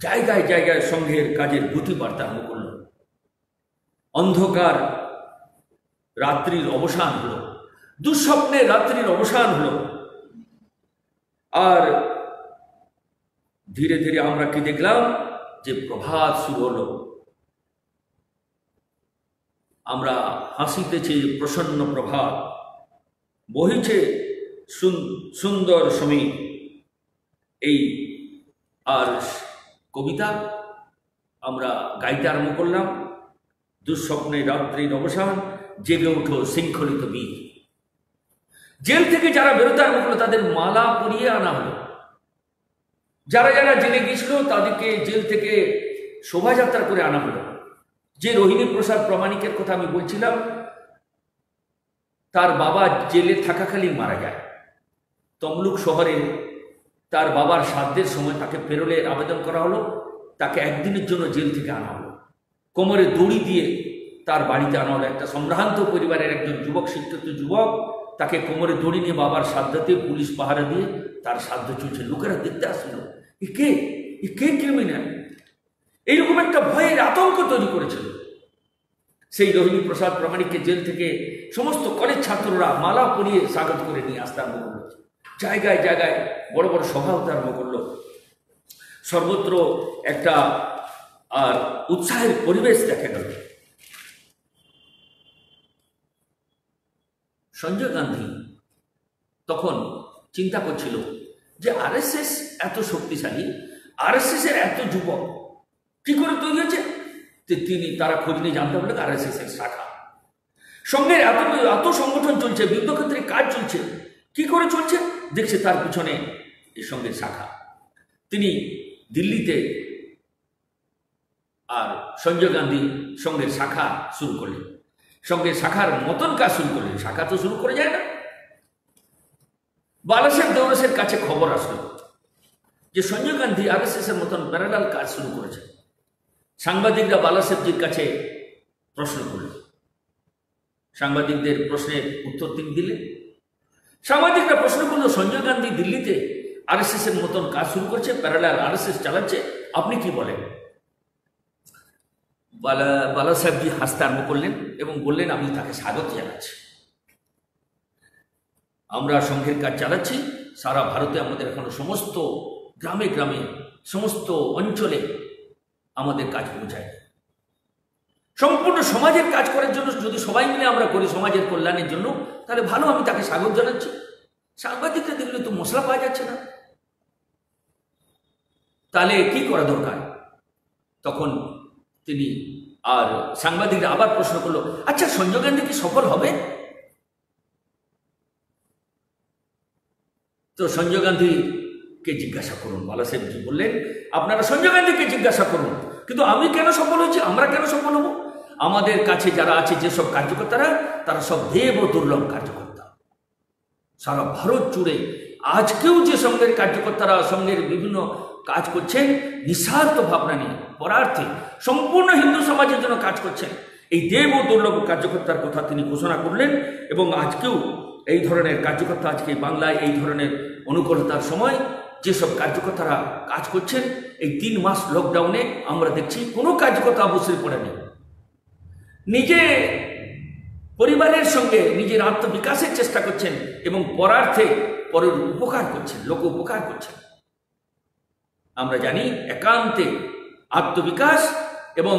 জায়গায় জায়গায় সংঘের কাজের গতি বাড়তে আরম্ভ করল। অন্ধকার রাত্রির অবসান হলো, দুঃস্বপ্নে রাত্রির অবসান হলো। আর ধীরে ধীরে আমরা কি দেখলাম, যে প্রভাত শুরু হলো। আমরা হাসিতেছি প্রসন্ন প্রভাত, বহিছে সুন্দর সমীর, এই আর কবিতা আমরা গাইতে আরম্ভ করলাম। দুঃস্বপ্নে রাত্রির অবসান, জেগে উঠো শৃঙ্খলিত বীর। জেল থেকে যারা বেরোতে আরম্ভ করলো তাদের মালা পরিয়ে আনা হলো। যারা যারা জেলে গিয়েছিল তাদেরকে জেল থেকে শোভাযাত্রা করে আনা হলো। যে রোহিণী প্রসাদ প্রামাণিকের কথা আমি বলছিলাম, তার বাবা জেলে থাকাকালীন মারা যায়। তমলুক শহরে তার বাবার শ্রাদ্ধের সময় তাকে পেরোলের আবেদন করা হলো। তাকে একদিনের জন্য জেল থেকে আনা হলো, কোমরে দড়ি দিয়ে তার বাড়িতে আনা হলো। একটা সম্ভ্রান্ত পরিবারের একজন যুবক, শিক্ষিত যুবক, তাকে কোমরে দড়ি নিয়ে বাবার শ্রাদ্ধতে পুলিশ পাহারা দিয়ে তার শ্রাদ্ধ চলছে। লোকেরা দেখতে আসলো, এ কে ক্রিমিনাল, এইরকম একটা ভয়ের আতঙ্ক তৈরি করেছিল। সেই রোহিণী প্রসাদ প্রামাণিককে জেল থেকে সমস্ত কলেজ ছাত্ররা মালা পরিয়ে স্বাগত করে নিয়ে আসতে আরম্ভ করলো। জায়গায় জায়গায় বড় বড় সভা হতে আরম্ভ করলো। সর্বত্র একটা আর উৎসাহের পরিবেশ দেখা গেল। সঞ্জয় গান্ধী তখন চিন্তা করছিল যে আরএসএস এত শক্তিশালী, আরএসএস এর এত যুবক কি করে তৈরি হয়েছে। তারা খোঁজ নিয়ে জানতে পারলেন আরএসএস এর শাখা। সঙ্গে এত সংগঠন চলছে, যুদ্ধক্ষেত্রে কাজ চলছে, কি করে চলছে দেখছে তার পিছনে এই সঙ্গের শাখা। তিনি দিল্লিতে আর সঞ্জয় গান্ধী সঙ্গের শাখা শুরু করলেন, সঙ্গের শাখার মতন কাজ শুরু করলেন। শাখা তো শুরু করে যায় না। বালাসাহেব দেওরসের কাছে খবর আসলো যে সঞ্জয় গান্ধী আরএসএস এর মতন প্যারালাল কাজ শুরু করেছে। সাংবাদিকরা বালাসাহেবজির কাছে প্রশ্ন করল, সাংবাদিকদের প্রশ্নের উত্তর তিনি দিলেন। সাংবাদিকরা প্রশ্ন করলো, সঞ্জয় গান্ধী দিল্লিতে আরএসএস এর মতন কাজ শুরু করছে, প্যারালাল আরএসএস চালাচ্ছে, আপনি কি বলেন? বালাসাহেবজি হাসতে আরম্ভ করলেন এবং বললেন, আমি তাকে স্বাগত জানাচ্ছি। আমরা সংঘের কাজ চালাচ্ছি সারা ভারতে। আমাদের এখনো সমস্ত গ্রামে গ্রামে, সমস্ত অঞ্চলে আমাদের কাজ পৌঁছায়। সম্পূর্ণ সমাজের কাজ করার জন্য যদি সবাই মিলে আমরা করি, সমাজের কল্যাণের জন্য, তাহলে ভালো, আমি তাকে স্বাগত জানাচ্ছি। সাংবাদিকরা দেখলে তো মশলা পাওয়া যাচ্ছে না, তাহলে কি করা দরকার? তখন তিনি আর সাংবাদিকরা আবার প্রশ্ন করলো, আচ্ছা সঞ্জয় গান্ধী কি সফল হবে? তো সঞ্জয় গান্ধীকে জিজ্ঞাসা করুন। বালাসাহেবজি বললেন, আপনারা সঞ্জয় গান্ধীকে জিজ্ঞাসা করুন, কিন্তু আমি কেন সফল হয়েছি, আমরা কেন সফল হব? আমাদের কাছে যারা আছে, যেসব কার্যকর্তারা, তারা সব দেব ও দুর্লভ কার্যকর্তা। সারা ভারত জুড়ে আজকেও যে সংঘের কার্যকর্তারা সংঘের বিভিন্ন কাজ করছেন, নিঃস্বার্থ ভাবনা নিয়ে, পরার্থে সম্পূর্ণ হিন্দু সমাজের জন্য কাজ করছেন, এই দেব ও দুর্লভ কার্যকর্তার কথা তিনি ঘোষণা করলেন। এবং আজকেও এই ধরনের কার্যকর্তা, আজকে বাংলায় এই ধরনের অনুকূলতার সময় যেসব কার্যকর্তারা কাজ করছেন, এই 3 মাস লকডাউনে আমরা দেখছি কোনো কার্যকর্তা অবশ্যই পড়েনি। নিজে পরিবারের সঙ্গে নিজের আত্মবিকাশের চেষ্টা করছেন এবং পরার্থে পরের উপকার করছেন, লোক উপকার করছেন। আমরা জানি একান্তে আত্মবিকাশ এবং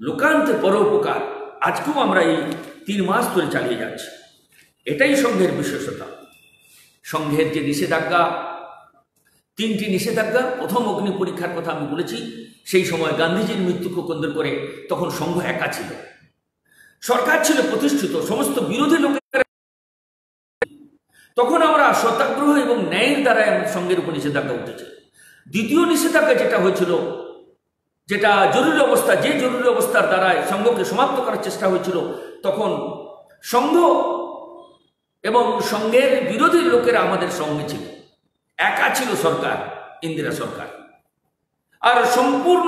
লোকান্তে পরোপকার আজকেও আমরা এই 3 মাস ধরে চালিয়ে যাচ্ছি। এটাই সংঘের বিশেষতা। সংঘের যে নিষেধাজ্ঞা, 3টি নিষেধাজ্ঞা। প্রথম অগ্নি পরীক্ষার কথা আমি বলেছি, সেই সময় গান্ধীজির মৃত্যুকে কেন্দ্র করে তখন সংঘ একা ছিল, সরকার ছিল প্রতিষ্ঠিত, সমস্ত বিরোধী লোকের, তখন আমরা সত্যাগ্রহ এবং ন্যায়ের দ্বারা সংঘের উপর নিষেধাজ্ঞা উঠেছে। দ্বিতীয় নিষেধাজ্ঞা যেটা হয়েছিল, যেটা জরুরি অবস্থা, যে জরুরি অবস্থার দ্বারা সংঘকে সমাপ্ত করার চেষ্টা হয়েছিল, তখন সংঘ এবং সংঘের বিরোধী লোকেরা আমাদের সঙ্গে ছিল, একা ছিল সরকার, ইন্দিরা সরকার। আর সম্পূর্ণ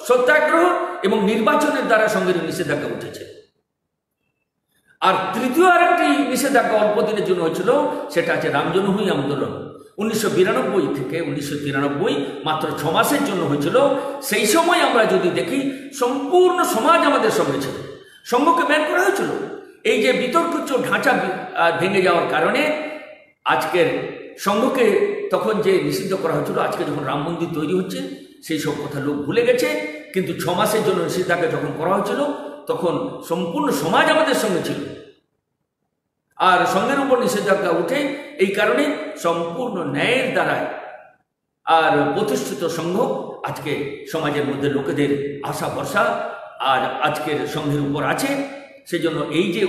সত্যাগ্রহ এবং নির্বাচনের দ্বারা সঙ্গের নিষেধাজ্ঞা উঠেছে। আর তৃতীয় আরেকটি নিষেধাজ্ঞা অল্প দিনের জন্য হয়েছিল, সেটা আছে রাম জন্মভূমি আন্দোলন। 1992 থেকে 1993 মাত্র 6 মাসের জন্য হয়েছিল। সেই সময় আমরা যদি দেখি সম্পূর্ণ সমাজ আমাদের সঙ্গে ছিল, সংঘকে ব্যান করা হয়েছিল। এই যে বিতর্কিত ঢাঁচা ভেঙে যাওয়ার কারণে আজকের সংঘকে তখন যে নিষিদ্ধ করা হয়েছিল, আজকে যখন রাম মন্দির তৈরি হচ্ছে সেই সব কথা লোক ভুলে গেছে। কিন্তু 6 মাসের জন্য নিষেধাজ্ঞা যখন করা হয়েছিল তখন সম্পূর্ণ সমাজ আমাদের সঙ্গে ছিল। আর সংঘের উপর নিষেধাজ্ঞা উঠে এই কারণে সম্পূর্ণ ন্যায়ের দ্বারায় আর প্রতিষ্ঠিত সংঘ আজকে সমাজের মধ্যে লোকেদের আশা ভরসা আর আজকের সংঘের উপর আছে। সেজন্য এই যে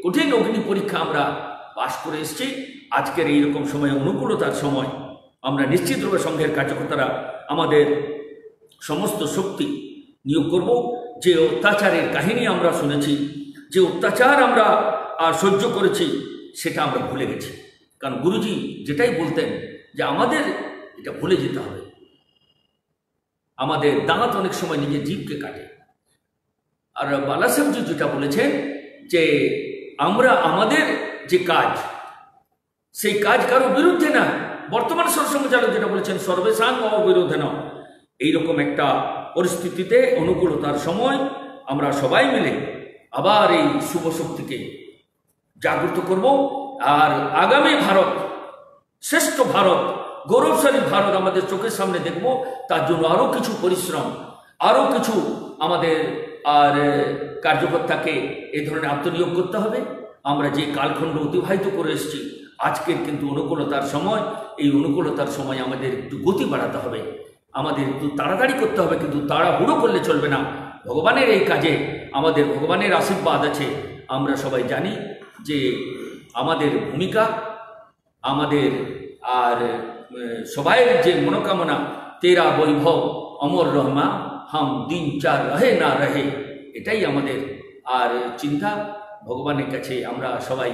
কঠিন অগ্নি পরীক্ষা আমরা পাশ করে এসেছি, আজকের এইরকম সময় অনুকূলতার সময় আমরা নিশ্চিতভাবে সংঘের কার্যকর্তারা আমাদের সমস্ত শক্তি নিয়োগ করব। যে অত্যাচারের কাহিনী আমরা শুনেছি, যে অত্যাচার আমরা সহ্য করেছি, সেটা আমরা ভুলে গেছি। কারণ গুরুজি যেটাই বলতেন যে আমাদের এটা ভুলে যেতে হবে। আমাদের দাঁত অনেক সময় নিজের জিভকে কাটে। আর বালাসাহেবজি যেটা বলেছেন যে আমরা আমাদের যে কাজ, সেই কাজ কারো বিরুদ্ধে না, বর্তমান সরসংঘচালক যেটা বলেছেন সর্বেসাং অবিরোধে না, এইরকম একটা পরিস্থিতিতে অনুকূলতার সময় আমরা সবাই মিলে আবার এই শুভ শক্তিকে জাগ্রত করব। আর আগামী ভারত, শ্রেষ্ঠ ভারত, গৌরবশালী ভারত আমাদের চোখের সামনে দেখব। তার জন্য আরও কিছু পরিশ্রম, আরও কিছু আমাদের আর কার্যকর্তাকে এই ধরনের আত্মনিয়োগ করতে হবে। আমরা যে কালখণ্ড অতিবাহিত করে এসেছি, আজকের কিন্তু অনুকূলতার সময়, এই অনুকূলতার সময় আমাদের একটু গতি বাড়াতে হবে, আমাদের একটু তাড়াতাড়ি করতে হবে, কিন্তু তাড়াহুড়ো করলে চলবে না। ভগবানের এই কাজে আমাদের ভগবানের আশীর্বাদ আছে। আমরা সবাই জানি যে আমাদের ভূমিকা, আমাদের আর সবাইয়ের যে মনোকামনা, তেরা বৈভব অমর রহমা হাম দিন চার রহে না রহে, এটাই আমাদের আর চিন্তা। ভগবানের কাছে আমরা সবাই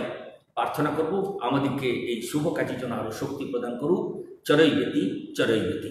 প্রার্থনা করব আমাদেরকে এই শুভ কাজের জন্য আরও শক্তি প্রদান করুক। চরৈবেতি চরৈবেতি।